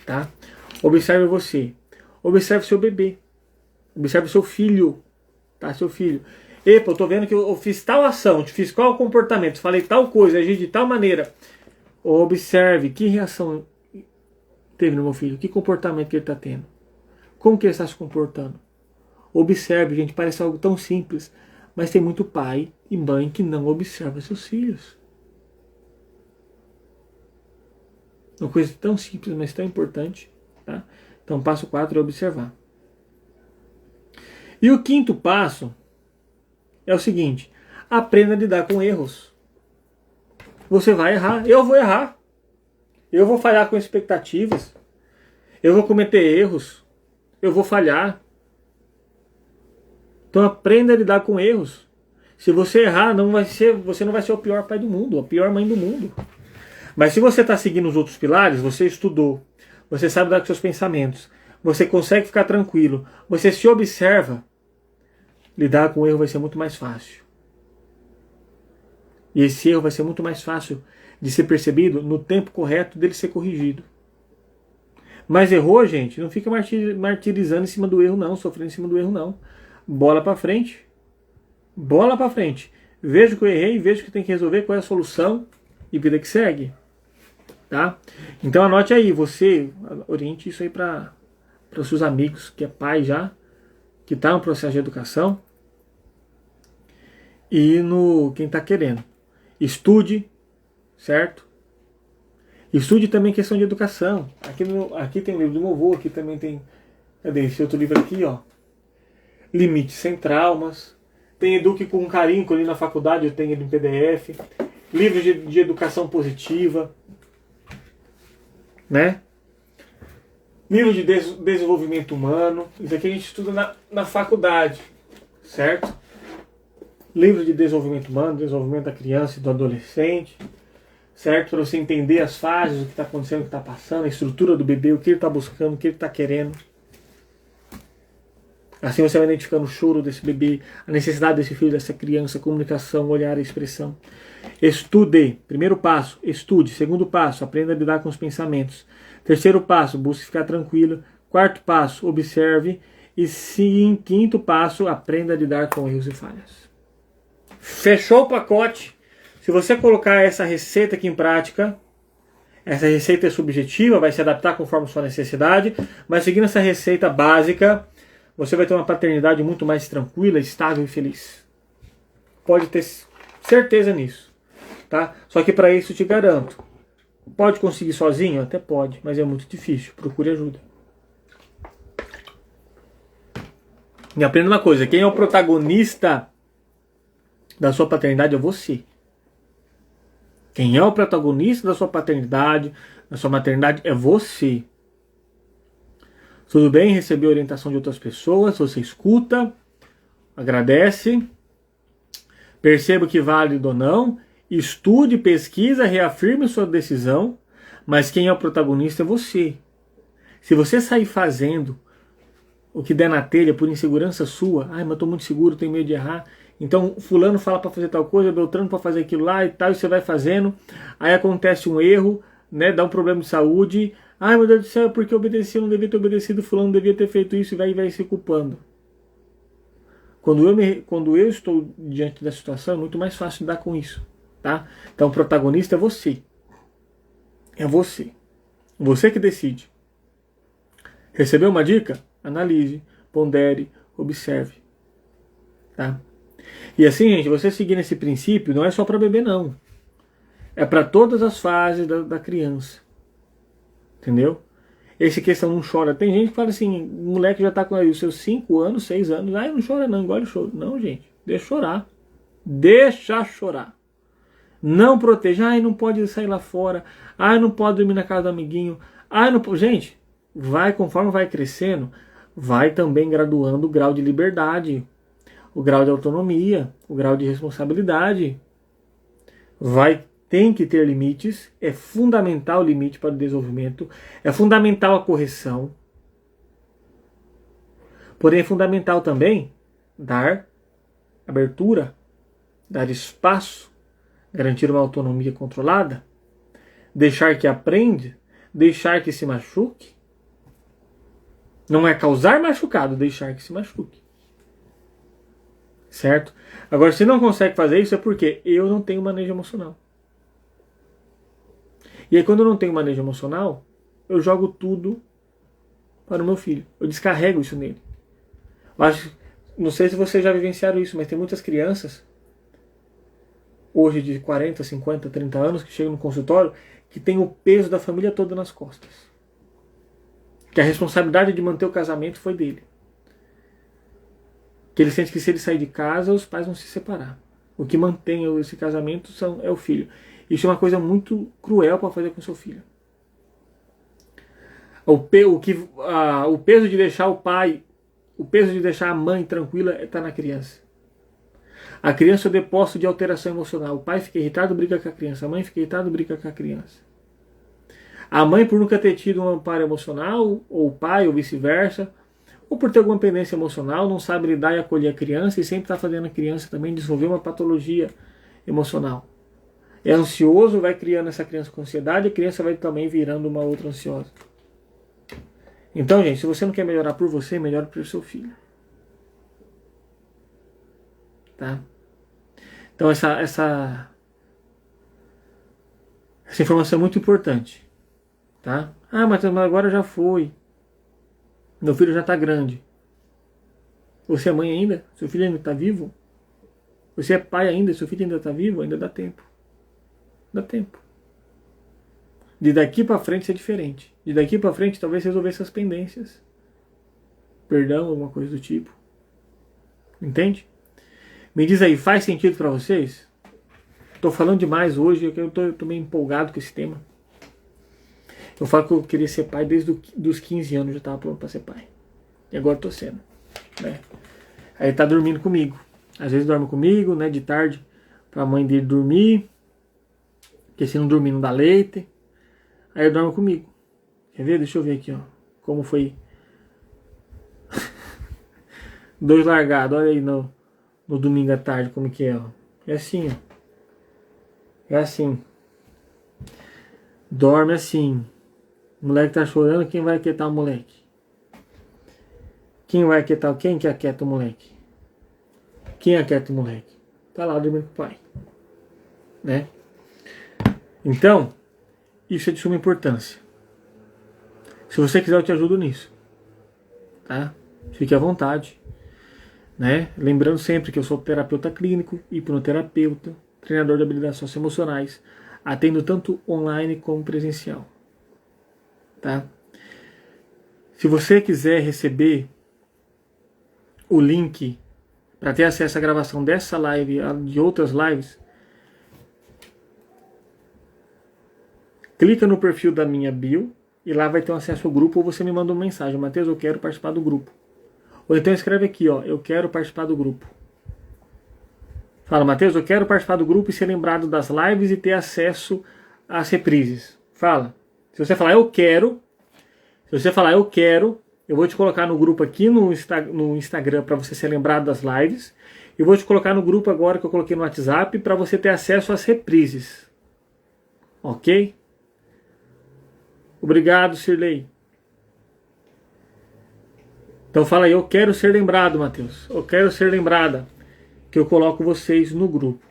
Tá? Observe você. Observe seu bebê. Observe seu filho. Tá? Seu filho. Epa, eu tô vendo que eu fiz tal ação, fiz qual comportamento, falei tal coisa, agi de tal maneira. Observe que reação teve no meu filho, que comportamento que ele está tendo. Como que ele está se comportando. Observe, gente, parece algo tão simples, mas tem muito pai e mãe que não observa seus filhos. Uma coisa tão simples, mas tão importante. Tá? Então, passo 4 é observar. E o quinto passo é o seguinte: aprenda a lidar com erros. Você vai errar, eu vou errar. Eu vou falhar com expectativas. Eu vou cometer erros. Eu vou falhar. Então aprenda a lidar com erros. Se você errar, você não vai ser o pior pai do mundo, a pior mãe do mundo. Mas se você está seguindo os outros pilares, você estudou, você sabe dar com seus pensamentos, você consegue ficar tranquilo, você se observa, lidar com o erro vai ser muito mais fácil. E esse erro vai ser muito mais fácil de ser percebido no tempo correto dele ser corrigido. Mas errou, gente, não fica martirizando em cima do erro não, sofrendo em cima do erro não. Bola pra frente. Bola pra frente. Vejo que eu errei, vejo que tem que resolver, qual é a solução e vida que segue. Tá? Então anote aí, você oriente isso aí para os seus amigos, que é pai já, que está no processo de educação, e no quem está querendo. Estude, certo? Estude também questão de educação. Aqui tem o livro do meu avô, aqui também tem. Cadê esse outro livro aqui, ó? Limite sem traumas. Tem Eduque com Carinho, que eu li na faculdade, eu tenho ele em PDF. Livros de educação positiva. Né? Livro de desenvolvimento humano. Isso aqui a gente estuda na faculdade, certo? Livro de desenvolvimento humano, desenvolvimento da criança e do adolescente, certo? Para você entender as fases, o que está acontecendo, o que está passando, a estrutura do bebê, o que ele está buscando, o que ele está querendo. Assim você vai identificando o choro desse bebê, a necessidade desse filho, dessa criança, comunicação, olhar, expressão. Estude. Primeiro passo, estude. Segundo passo, aprenda a lidar com os pensamentos. Terceiro passo, busque ficar tranquilo. Quarto passo, observe. E quinto passo, aprenda a lidar com erros e falhas. Fechou o pacote. Se você colocar essa receita aqui em prática, essa receita é subjetiva, vai se adaptar conforme a sua necessidade, mas seguindo essa receita básica, você vai ter uma paternidade muito mais tranquila, estável e feliz. Pode ter certeza nisso. Tá? Só que para isso te garanto, pode conseguir sozinho? Até pode, mas é muito difícil. Procure ajuda. E aprenda uma coisa, quem é o protagonista da sua paternidade é você. Quem é o protagonista da sua paternidade, da sua maternidade, é você. Tudo bem receber orientação de outras pessoas, você escuta, agradece, perceba o que vale ou não, estude, pesquisa, reafirme sua decisão, mas quem é o protagonista é você. Se você sair fazendo o que der na telha por insegurança sua, mas eu estou muito seguro, tenho medo de errar, então fulano fala para fazer tal coisa, Beltrano para fazer aquilo lá e tal, e você vai fazendo, aí acontece um erro, né, dá um problema de saúde, ai meu Deus do céu, porque eu obedeci, eu não devia ter obedecido, fulano devia ter feito isso, e vai se culpando. Quando eu estou diante da situação, é muito mais fácil lidar com isso. Tá? Então o protagonista é você. É você. Você que decide. Recebeu uma dica? Analise, pondere, observe. Tá? E assim, gente, você seguir esse princípio não é só para bebê, não. É para todas as fases da criança. Entendeu? Esse questão não chora. Tem gente que fala assim, o moleque já está com aí os seus 5 anos, 6 anos. Ai, não chora não, engole o choro. Não, gente. Deixa chorar. Deixa chorar. Não proteja. Ai, não pode sair lá fora. Ai, não pode dormir na casa do amiguinho. Ah, não, gente, vai conforme vai crescendo, vai também graduando o grau de liberdade, o grau de autonomia, o grau de responsabilidade. Tem que ter limites, é fundamental o limite para o desenvolvimento, é fundamental a correção. Porém, é fundamental também dar abertura, dar espaço, garantir uma autonomia controlada, deixar que aprenda, deixar que se machuque. Não é causar machucado, deixar que se machuque. Certo? Agora, se não consegue fazer isso, é porque eu não tenho manejo emocional. E aí, quando eu não tenho manejo emocional, eu jogo tudo para o meu filho. Eu descarrego isso nele. Não sei se vocês já vivenciaram isso, mas tem muitas crianças, hoje de 40, 50, 30 anos, que chegam no consultório, que tem o peso da família toda nas costas. Que a responsabilidade de manter o casamento foi dele. Que ele sente que se ele sair de casa, os pais vão se separar. O que mantém esse casamento é o filho. Isso é uma coisa muito cruel para fazer com seu filho. O peso de deixar o pai, o peso de deixar a mãe tranquila está na criança. A criança é o depósito de alteração emocional. O pai fica irritado, briga com a criança. A mãe fica irritada, briga com a criança. A mãe, por nunca ter tido um amparo emocional, ou o pai, ou vice-versa, ou por ter alguma pendência emocional, não sabe lidar e acolher a criança e sempre está fazendo a criança também desenvolver uma patologia emocional. É ansioso, vai criando essa criança com ansiedade, a criança vai também virando uma outra ansiosa. Então, gente, se você não quer melhorar por você, melhore para o seu filho. Tá? Então, essa informação é muito importante. Tá? Ah, mas agora já foi. Meu filho já está grande. Você é mãe ainda? Seu filho ainda está vivo? Você é pai ainda? Seu filho ainda está vivo? Ainda dá tempo. Dá tempo. De daqui para frente é diferente. De daqui para frente talvez resolver essas pendências. Perdão, alguma coisa do tipo. Entende? Me diz aí, faz sentido para vocês? Estou falando demais hoje, eu estou meio empolgado com esse tema. Eu falo que eu queria ser pai desde os 15 anos, já estava pronto para ser pai. E agora estou sendo. Né? Aí tá dormindo comigo. Às vezes dorme comigo, né, de tarde, para a mãe dele dormir. Porque se não dormir não dá leite. Aí ele dorme comigo. Quer ver? Deixa eu ver aqui, ó. Como foi. 2 largados, olha aí no domingo à tarde como que é, ó. É assim, ó. É assim. Dorme assim. O moleque tá chorando, quem vai aquietar o moleque? Quem vai aquietar? Quem que aquieta o moleque? Quem aquieta o moleque? Tá lá dormindo com o pai. Né? Então, isso é de suma importância. Se você quiser, eu te ajudo nisso. Tá? Fique à vontade. Né? Lembrando sempre que eu sou terapeuta clínico, hipnoterapeuta, treinador de habilidades socioemocionais, atendo tanto online como presencial. Tá? Se você quiser receber o link para ter acesso à gravação dessa live e de outras lives, clica no perfil da minha bio e lá vai ter um acesso ao grupo, ou você me manda uma mensagem: Matheus, eu quero participar do grupo. Ou então escreve aqui, ó, eu quero participar do grupo. Fala, Matheus, eu quero participar do grupo e ser lembrado das lives e ter acesso às reprises. Fala. Se você falar eu quero, eu vou te colocar no grupo aqui no Instagram para você ser lembrado das lives. E vou te colocar no grupo agora que eu coloquei no WhatsApp para você ter acesso às reprises. Ok? Obrigado, Sirlei. Então fala aí, eu quero ser lembrado, Matheus. Eu quero ser lembrada. Que eu coloco vocês no grupo.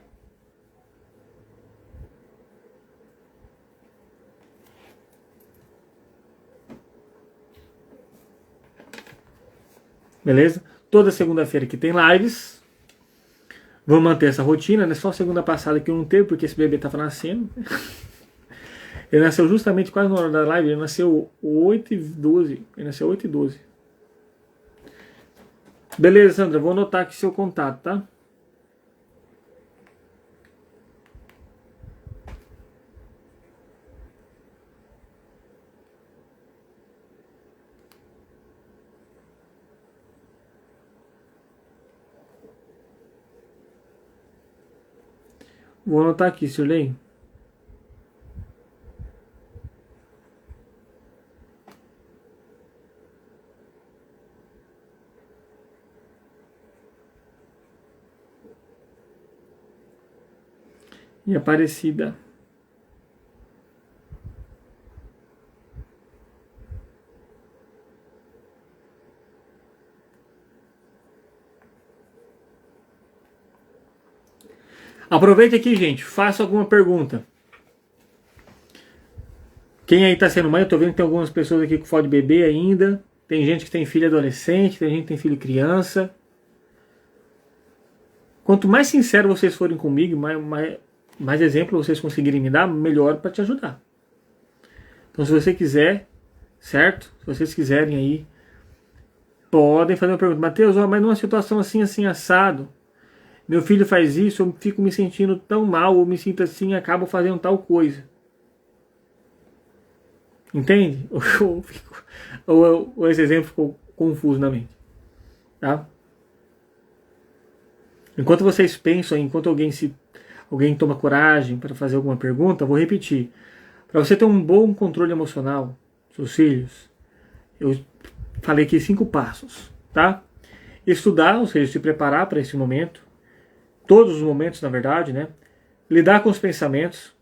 Beleza? Toda segunda-feira que tem lives. Vamos manter essa rotina, né? Só segunda passada que eu não teve, porque esse bebê estava nascendo. Ele nasceu justamente quase na hora da live. Ele nasceu 8h12. Ele nasceu 8h12. Beleza, Sandra. Vou anotar aqui seu contato, tá? Vou anotar aqui, Sirlei. E Aparecida. Aproveite aqui, gente. Faça alguma pergunta. Quem aí tá sendo mãe, eu tô vendo que tem algumas pessoas aqui com foto de bebê ainda. Tem gente que tem filho adolescente, tem gente que tem filho criança. Quanto mais sincero vocês forem comigo, mais exemplo vocês conseguirem me dar, melhor para te ajudar. Então se você quiser, certo? Se vocês quiserem aí, podem fazer uma pergunta. Mateus, mas numa situação assim, assim, assado, meu filho faz isso, eu fico me sentindo tão mal, ou me sinto assim, acabo fazendo tal coisa. Entende? Ou esse exemplo ficou confuso na mente. Tá? Enquanto vocês pensam, enquanto alguém toma coragem para fazer alguma pergunta, vou repetir. Para você ter um bom controle emocional, seus filhos, eu falei aqui 5 passos, tá? Estudar, ou seja, se preparar para esse momento, todos os momentos, na verdade, né? Lidar com os pensamentos,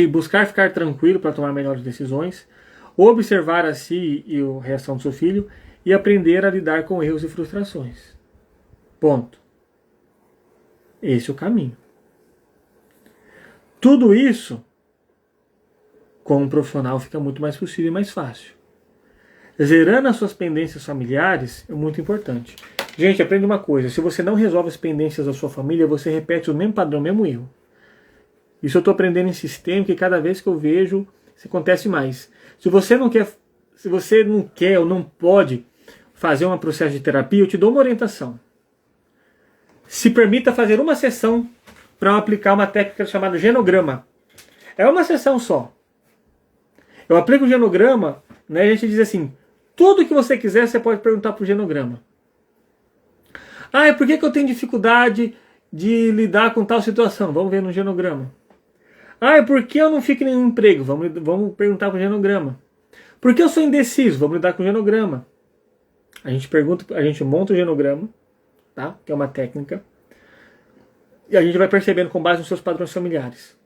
buscar ficar tranquilo para tomar melhores decisões, observar a si e a reação do seu filho e aprender a lidar com erros e frustrações. Ponto. Esse é o caminho. Tudo isso, com um profissional, fica muito mais possível e mais fácil. Zerando as suas pendências familiares é muito importante. Gente, aprenda uma coisa. Se você não resolve as pendências da sua família, você repete o mesmo padrão, o mesmo erro. Isso eu estou aprendendo em sistema, que cada vez que eu vejo, isso acontece mais. Se você não quer ou não pode fazer um processo de terapia, eu te dou uma orientação. Se permita fazer uma sessão para aplicar uma técnica chamada genograma. É uma sessão só. Eu aplico o genograma, né, a gente diz assim, tudo que você quiser você pode perguntar para o genograma. Ah, e por que eu tenho dificuldade de lidar com tal situação? Vamos ver no genograma. Ah, e por que eu não fico em nenhum emprego? Vamos perguntar para o genograma. Por que eu sou indeciso? Vamos lidar com o genograma. A gente monta o genograma, tá? Que é uma técnica. E a gente vai percebendo com base nos seus padrões familiares.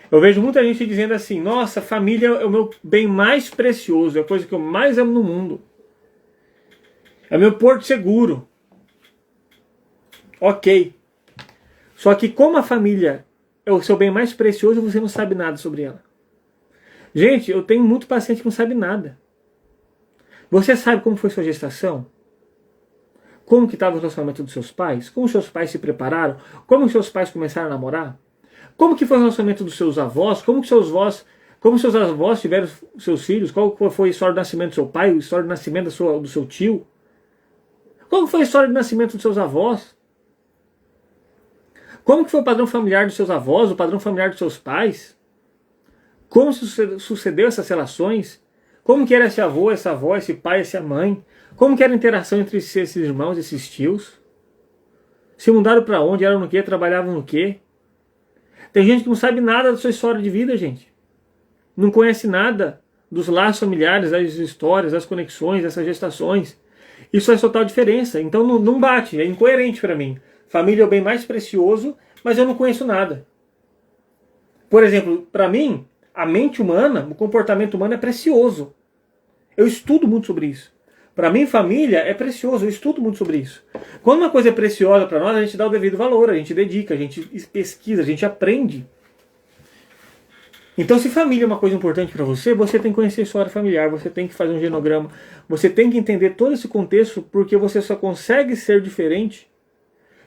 Eu vejo muita gente dizendo assim, nossa, família é o meu bem mais precioso, é a coisa que eu mais amo no mundo. É meu porto seguro. Ok. Só que como a família é o seu bem mais precioso, você não sabe nada sobre ela. Gente, eu tenho muito paciente que não sabe nada. Você sabe como foi sua gestação? Como que estava o relacionamento dos seus pais? Como seus pais se prepararam? Como seus pais começaram a namorar? Como que foi o relacionamento dos seus avós? Como seus avós tiveram seus filhos? Qual foi a história do nascimento do seu pai? A história do nascimento do seu tio? Como foi a história do nascimento dos seus avós? Como que foi o padrão familiar dos seus avós? O padrão familiar dos seus pais? Como sucedeu essas relações? Como que era esse avô, essa avó, esse pai, essa mãe? Como que era a interação entre esses irmãos, esses tios? Se mudaram para onde? Eram no quê? Trabalhavam no quê? Tem gente que não sabe nada da sua história de vida, gente. Não conhece nada dos laços familiares, das histórias, das conexões, dessas gestações. Isso faz total diferença. Então não bate, é incoerente para mim. Família é o bem mais precioso, mas eu não conheço nada. Por exemplo, para mim, a mente humana, o comportamento humano é precioso. Eu estudo muito sobre isso. Para mim, família é precioso, eu estudo muito sobre isso. Quando uma coisa é preciosa para nós, a gente dá o devido valor, a gente dedica, a gente pesquisa, a gente aprende. Então, se família é uma coisa importante para você, você tem que conhecer a história familiar, você tem que fazer um genograma, você tem que entender todo esse contexto, porque você só consegue ser diferente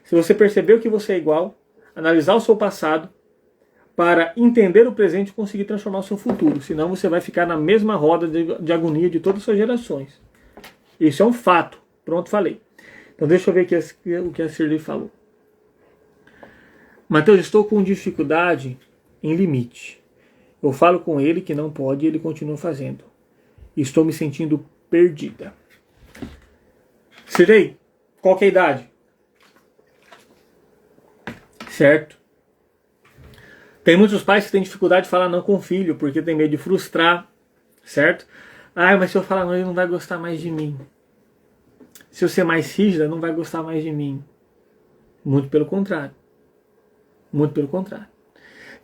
se você perceber que você é igual, analisar o seu passado, para entender o presente e conseguir transformar o seu futuro. Senão você vai ficar na mesma roda de agonia de todas as suas gerações. Isso é um fato. Pronto, falei. Então deixa eu ver aqui o que a Shirley falou. Mateus, estou com dificuldade em limite. Eu falo com ele que não pode e ele continua fazendo. Estou me sentindo perdida. Shirley, qual que é a idade? Certo? Tem muitos pais que têm dificuldade de falar não com o filho, porque tem medo de frustrar, certo? Ah, mas se eu falar não, ele não vai gostar mais de mim. Se eu ser mais rígida, não vai gostar mais de mim. Muito pelo contrário. Muito pelo contrário.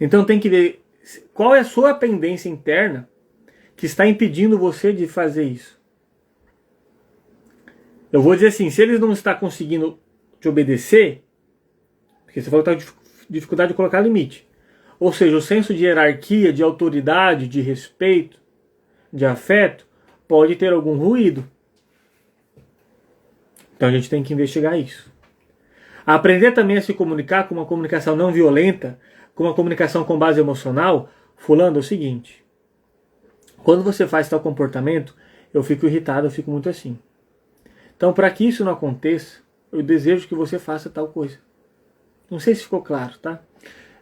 Então tem que ver qual é a sua pendência interna que está impedindo você de fazer isso. Eu vou dizer assim, se eles não estão conseguindo te obedecer, porque você falou que está com dificuldade de colocar limite. Ou seja, o senso de hierarquia, de autoridade, de respeito, de afeto, pode ter algum ruído. Então a gente tem que investigar isso. Aprender também a se comunicar com uma comunicação não violenta, com uma comunicação com base emocional, falando o seguinte: quando você faz tal comportamento, eu fico irritado, eu fico muito assim. Então, para que isso não aconteça, eu desejo que você faça tal coisa. Não sei se ficou claro, tá?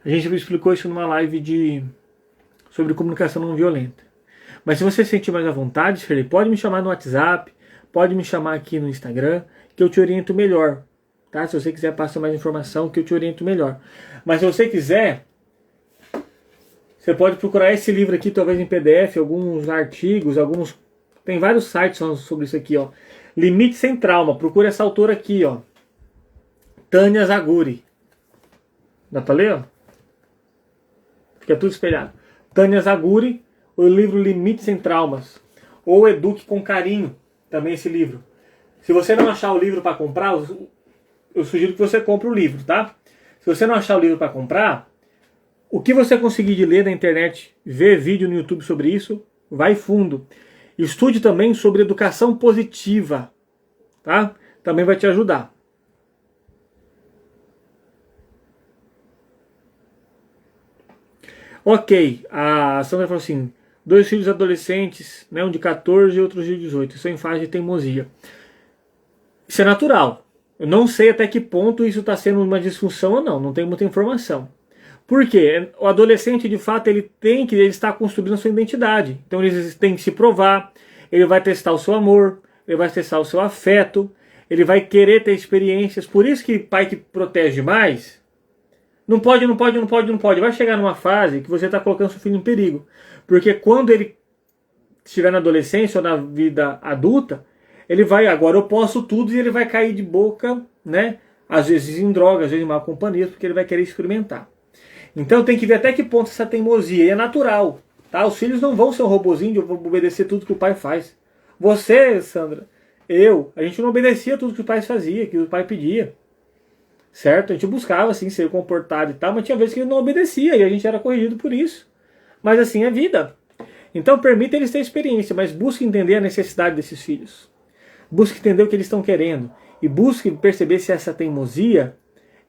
A gente explicou isso numa live sobre comunicação não violenta. Mas se você se sentir mais à vontade, Shirley, pode me chamar no WhatsApp, pode me chamar aqui no Instagram, que eu te oriento melhor. Tá? Se você quiser passar mais informação, que eu te oriento melhor. Mas se você quiser, você pode procurar esse livro aqui, talvez em PDF, alguns artigos, tem vários sites sobre isso aqui, ó. Limite Sem Trauma. Procura essa autora aqui, ó. Tânia Zaguri. Dá pra ler, ó? Fica tudo espelhado. Tânia Zaguri, o livro Limite Sem Traumas. Ou Eduque com Carinho, também esse livro. Se você não achar o livro para comprar, eu sugiro que você compre o livro, tá? Se você não achar o livro para comprar, o que você conseguir de ler na internet, ver vídeo no YouTube sobre isso, vai fundo. Estude também sobre educação positiva, tá? Também vai te ajudar. Ok, a Sandra falou assim, 2 filhos adolescentes, né, um de 14 e outro de 18, isso é em fase de teimosia. Isso é natural. Eu não sei até que ponto isso está sendo uma disfunção ou não tenho muita informação. Por quê? O adolescente, de fato, ele está construindo a sua identidade. Então ele tem que se provar, ele vai testar o seu amor, ele vai testar o seu afeto, ele vai querer ter experiências. Por isso que pai que protege mais, não pode. Vai chegar numa fase que você está colocando seu filho em perigo. Porque quando ele estiver na adolescência ou na vida adulta, ele vai, agora eu posso tudo, e ele vai cair de boca, né? Às vezes em drogas, às vezes em má companhia, porque ele vai querer experimentar. Então tem que ver até que ponto essa teimosia, e é natural, tá? Os filhos não vão ser um robozinho de obedecer tudo que o pai faz. Você, Sandra, a gente não obedecia tudo que o pai fazia, que o pai pedia. Certo? A gente buscava, assim, ser comportado e tal, mas tinha vezes que ele não obedecia, e a gente era corrigido por isso. Mas assim é a vida. Então permita eles terem experiência, mas busque entender a necessidade desses filhos. Busque entender o que eles estão querendo. E busque perceber se essa teimosia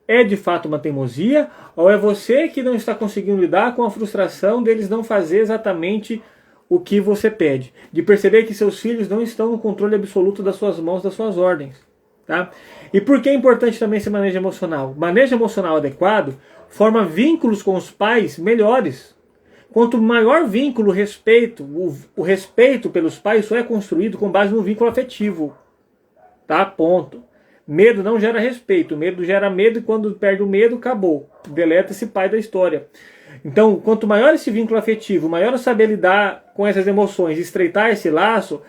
é de fato uma teimosia, ou é você que não está conseguindo lidar com a frustração deles não fazer exatamente o que você pede. De perceber que seus filhos não estão no controle absoluto das suas mãos, das suas ordens. Tá? E por que é importante também esse manejo emocional? O manejo emocional adequado forma vínculos com os pais melhores. Quanto maior vínculo, respeito, o respeito pelos pais só é construído com base no vínculo afetivo. Tá? Ponto. Medo não gera respeito, medo gera medo, e quando perde o medo, acabou. Deleta esse pai da história. Então, quanto maior esse vínculo afetivo, maior eu saber lidar com essas emoções, estreitar esse laço,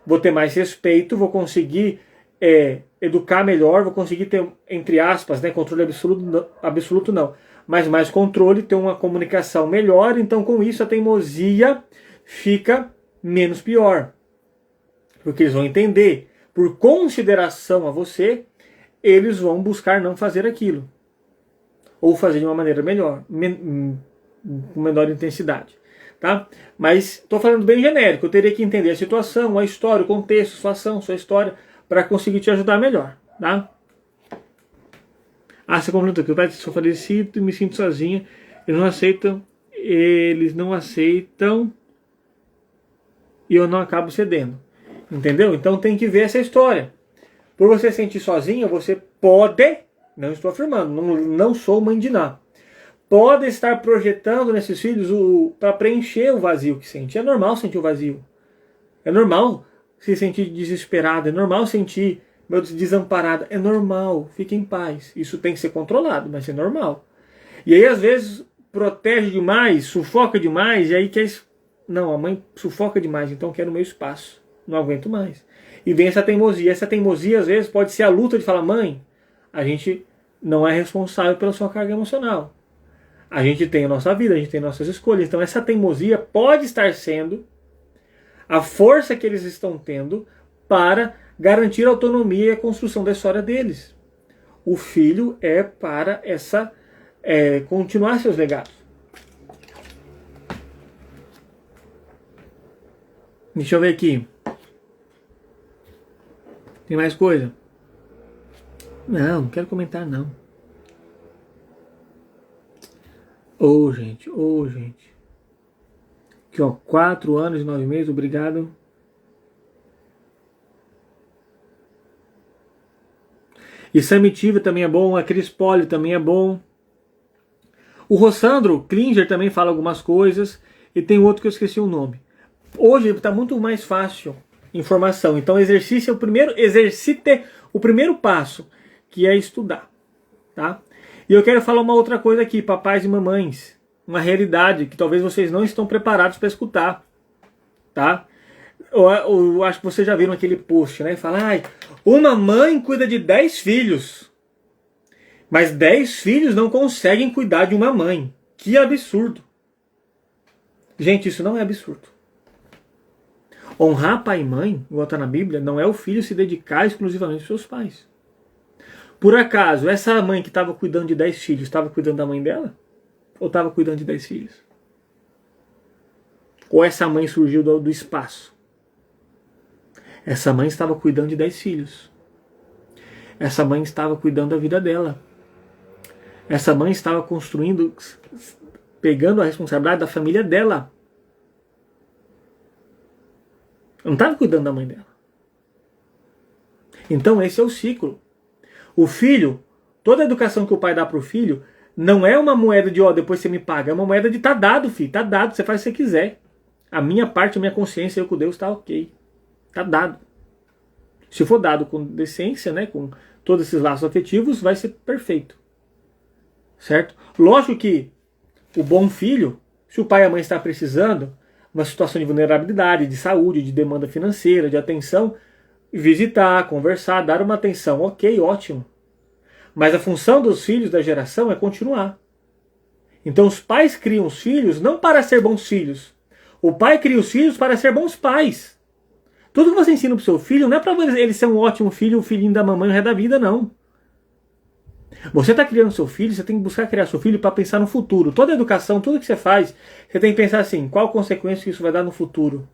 vou ter mais respeito, vou conseguir educar melhor, vou conseguir ter, entre aspas, né, controle absoluto não, mas mais controle, ter uma comunicação melhor. Então com isso a teimosia fica menos pior, porque eles vão entender, por consideração a você, eles vão buscar não fazer aquilo, ou fazer de uma maneira melhor, com menor intensidade. Tá? Mas estou falando bem genérico, eu teria que entender a situação, a história, o contexto, sua ação, sua história, para conseguir te ajudar melhor. Tá? Você complementou que o pai sou falecido e me sinto sozinha, eles não aceitam e eu não acabo cedendo. Entendeu? Então tem que ver essa história. Por você sentir sozinha, você pode, não estou afirmando, não sou mãe de Ná, pode estar projetando nesses filhos para preencher o vazio que sente. É normal sentir o vazio. É normal se sentir desesperado. É normal sentir desamparada. É normal. Fique em paz. Isso tem que ser controlado, mas é normal. E aí, às vezes, protege demais, sufoca demais, e aí quer... Não, a mãe sufoca demais, então quero o meu espaço. Não aguento mais. E vem essa teimosia. Essa teimosia, às vezes, pode ser a luta de falar, mãe, a gente não é responsável pela sua carga emocional. A gente tem a nossa vida, a gente tem nossas escolhas. Então essa teimosia pode estar sendo a força que eles estão tendo para garantir a autonomia e a construção da história deles. O filho é para continuar seus legados. Deixa eu ver aqui. Tem mais coisa? Não quero comentar não. Gente. Aqui, ó, 4 anos e 9 meses, obrigado. E Samitiva também é bom, a Cris Poli também é bom. O Rossandro Klinger também fala algumas coisas. E tem outro que eu esqueci o nome. Hoje está muito mais fácil informação. Então exercite o primeiro passo, que é estudar. Tá? E eu quero falar uma outra coisa aqui, papais e mamães. Uma realidade que talvez vocês não estão preparados para escutar. Tá? Eu acho que vocês já viram aquele post, né? Fala, uma mãe cuida de 10 filhos. Mas 10 filhos não conseguem cuidar de uma mãe. Que absurdo. Gente, isso não é absurdo. Honrar pai e mãe, igual está na Bíblia, não é o filho se dedicar exclusivamente aos seus pais. Por acaso, essa mãe que estava cuidando de 10 filhos, estava cuidando da mãe dela? Ou estava cuidando de 10 filhos? Ou essa mãe surgiu do espaço? Essa mãe estava cuidando de 10 filhos. Essa mãe estava cuidando da vida dela. Essa mãe estava construindo, pegando a responsabilidade da família dela. Não estava cuidando da mãe dela. Então esse é o ciclo. O filho, toda a educação que o pai dá para o filho, não é uma moeda de, depois você me paga. É uma moeda de, tá dado, filho, tá dado, você faz o que você quiser. A minha parte, a minha consciência, eu com Deus, tá ok. Tá dado. Se for dado com decência, né, com todos esses laços afetivos, vai ser perfeito. Certo? Lógico que o bom filho, se o pai e a mãe estão precisando, uma situação de vulnerabilidade, de saúde, de demanda financeira, de atenção, visitar, conversar, dar uma atenção, ok, ótimo. Mas a função dos filhos da geração é continuar. Então os pais criam os filhos não para ser bons filhos. O pai cria os filhos para ser bons pais. Tudo que você ensina para o seu filho não é para ele ser um ótimo filho, o filhinho da mamãe o resto da vida, não. Você está criando seu filho, você tem que buscar criar seu filho para pensar no futuro. Toda educação, tudo que você faz, você tem que pensar assim, qual consequência que isso vai dar no futuro?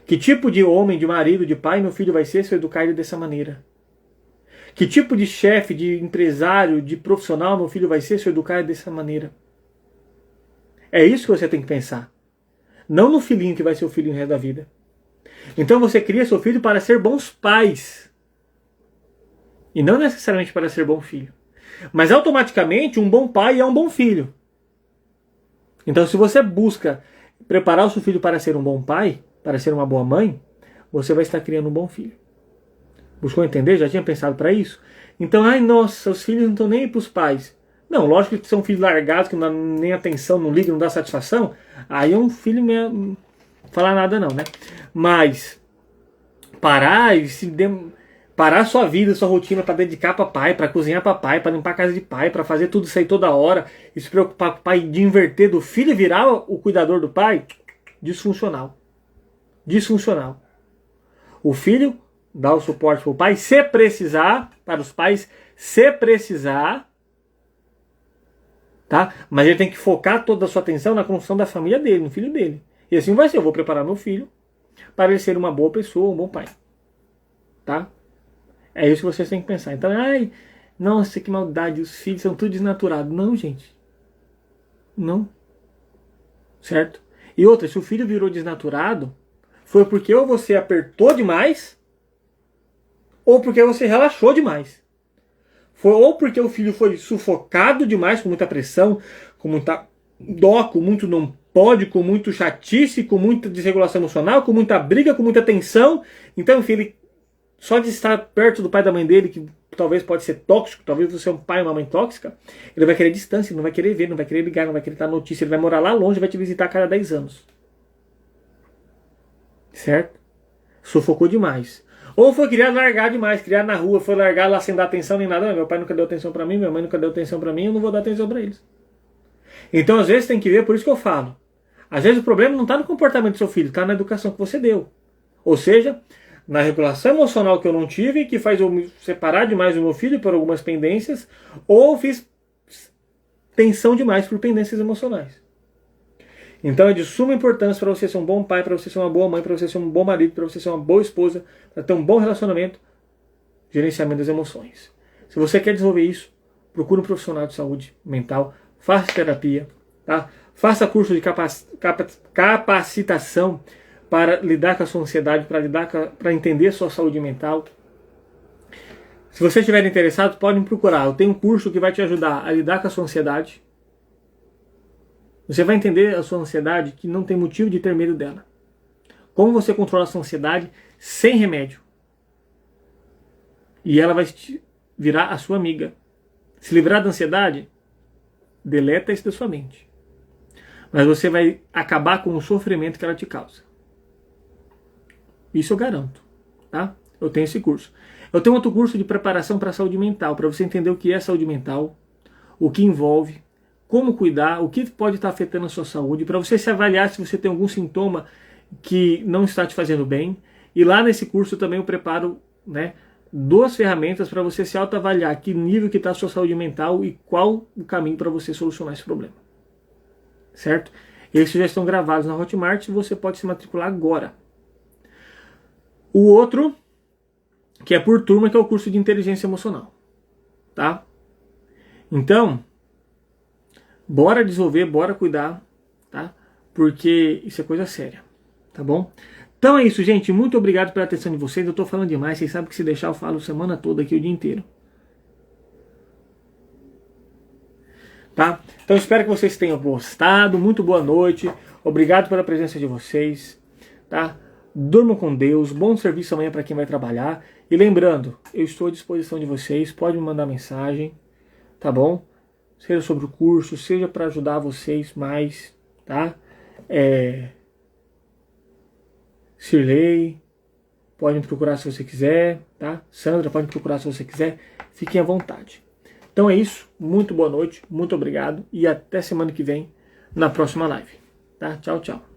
Que tipo de homem, de marido, de pai meu filho vai ser se eu educar ele dessa maneira? Que tipo de chefe, de empresário, de profissional meu filho vai ser se eu educar ele dessa maneira? É isso que você tem que pensar. Não no filhinho que vai ser o filhinho no resto da vida. Então você cria seu filho para ser bons pais. E não necessariamente para ser bom filho. Mas automaticamente um bom pai é um bom filho. Então se você busca preparar o seu filho para ser um bom pai, para ser uma boa mãe, você vai estar criando um bom filho. Buscou entender? Já tinha pensado para isso? Então, nossa, os filhos não estão nem aí para os pais. Não, lógico que são filhos largados, que não dá nem atenção, não ligam, não dá satisfação. Aí é um filho não falar nada não, né? Mas parar e parar sua vida, sua rotina para dedicar para pai, para cozinhar para pai, para limpar a casa de pai, para fazer tudo isso aí toda hora, e se preocupar com o pai de inverter do filho e virar o cuidador do pai, disfuncional. Disfuncional. O filho dá o suporte para o pai, se precisar, para os pais, se precisar, tá? Mas ele tem que focar toda a sua atenção na construção da família dele, no filho dele. E assim vai ser, eu vou preparar meu filho para ele ser uma boa pessoa, um bom pai. Tá? É isso que vocês têm que pensar. Então, nossa, que maldade, os filhos são tudo desnaturados. Não, gente. Não. Certo? E outra, se o filho virou desnaturado, foi porque ou você apertou demais, ou porque você relaxou demais. Foi ou porque o filho foi sufocado demais, com muita pressão, com muita dó, com muito não pode, com muito chatice, com muita desregulação emocional, com muita briga, com muita tensão. Então, filho, só de estar perto do pai e da mãe dele, que talvez pode ser tóxico, talvez você é um pai ou uma mãe tóxica, ele vai querer distância, ele não vai querer ver, não vai querer ligar, não vai querer dar notícia, ele vai morar lá longe, vai te visitar a cada 10 anos. Certo? Sufocou demais. Ou foi criado largar demais, criado na rua, foi largar lá sem dar atenção nem nada. Meu pai nunca deu atenção pra mim, minha mãe nunca deu atenção pra mim, eu não vou dar atenção pra eles. Então às vezes tem que ver, por isso que eu falo. Às vezes o problema não está no comportamento do seu filho, está na educação que você deu. Ou seja, na regulação emocional que eu não tive, que faz eu me separar demais do meu filho por algumas pendências, ou fiz tensão demais por pendências emocionais. Então é de suma importância para você ser um bom pai, para você ser uma boa mãe, para você ser um bom marido, para você ser uma boa esposa, para ter um bom relacionamento, gerenciamento das emoções. Se você quer desenvolver isso, procure um profissional de saúde mental, faça terapia, tá? Faça curso de capacitação para lidar com a sua ansiedade, para entender a sua saúde mental. Se você estiver interessado, pode me procurar. Eu tenho um curso que vai te ajudar a lidar com a sua ansiedade. Você vai entender a sua ansiedade que não tem motivo de ter medo dela. Como você controla a sua ansiedade sem remédio. E ela vai virar a sua amiga. Se livrar da ansiedade, deleta isso da sua mente. Mas você vai acabar com o sofrimento que ela te causa. Isso eu garanto. Tá? Eu tenho esse curso. Eu tenho outro curso de preparação para a saúde mental, para você entender o que é saúde mental, o que envolve, como cuidar, o que pode estar afetando a sua saúde, para você se avaliar se você tem algum sintoma que não está te fazendo bem. E lá nesse curso também eu preparo, né, 2 ferramentas para você se autoavaliar, que nível que está a sua saúde mental e qual o caminho para você solucionar esse problema. Certo? Esses já estão gravados na Hotmart e você pode se matricular agora. O outro, que é por turma, que é o curso de inteligência emocional. Tá? Então, bora desenvolver, bora cuidar, tá? Porque isso é coisa séria, tá bom? Então é isso, gente. Muito obrigado pela atenção de vocês. Eu tô falando demais, vocês sabem que se deixar eu falo semana toda aqui, o dia inteiro. Tá? Então espero que vocês tenham gostado. Muito boa noite. Obrigado pela presença de vocês, tá? Durmam com Deus. Bom serviço amanhã para quem vai trabalhar. E lembrando, eu estou à disposição de vocês. Pode me mandar mensagem, tá bom? Seja sobre o curso, seja para ajudar vocês mais, tá? Sirley, pode me procurar se você quiser, tá? Sandra, pode me procurar se você quiser. Fiquem à vontade. Então é isso. Muito boa noite, muito obrigado e até semana que vem na próxima live, tá? Tchau, tchau.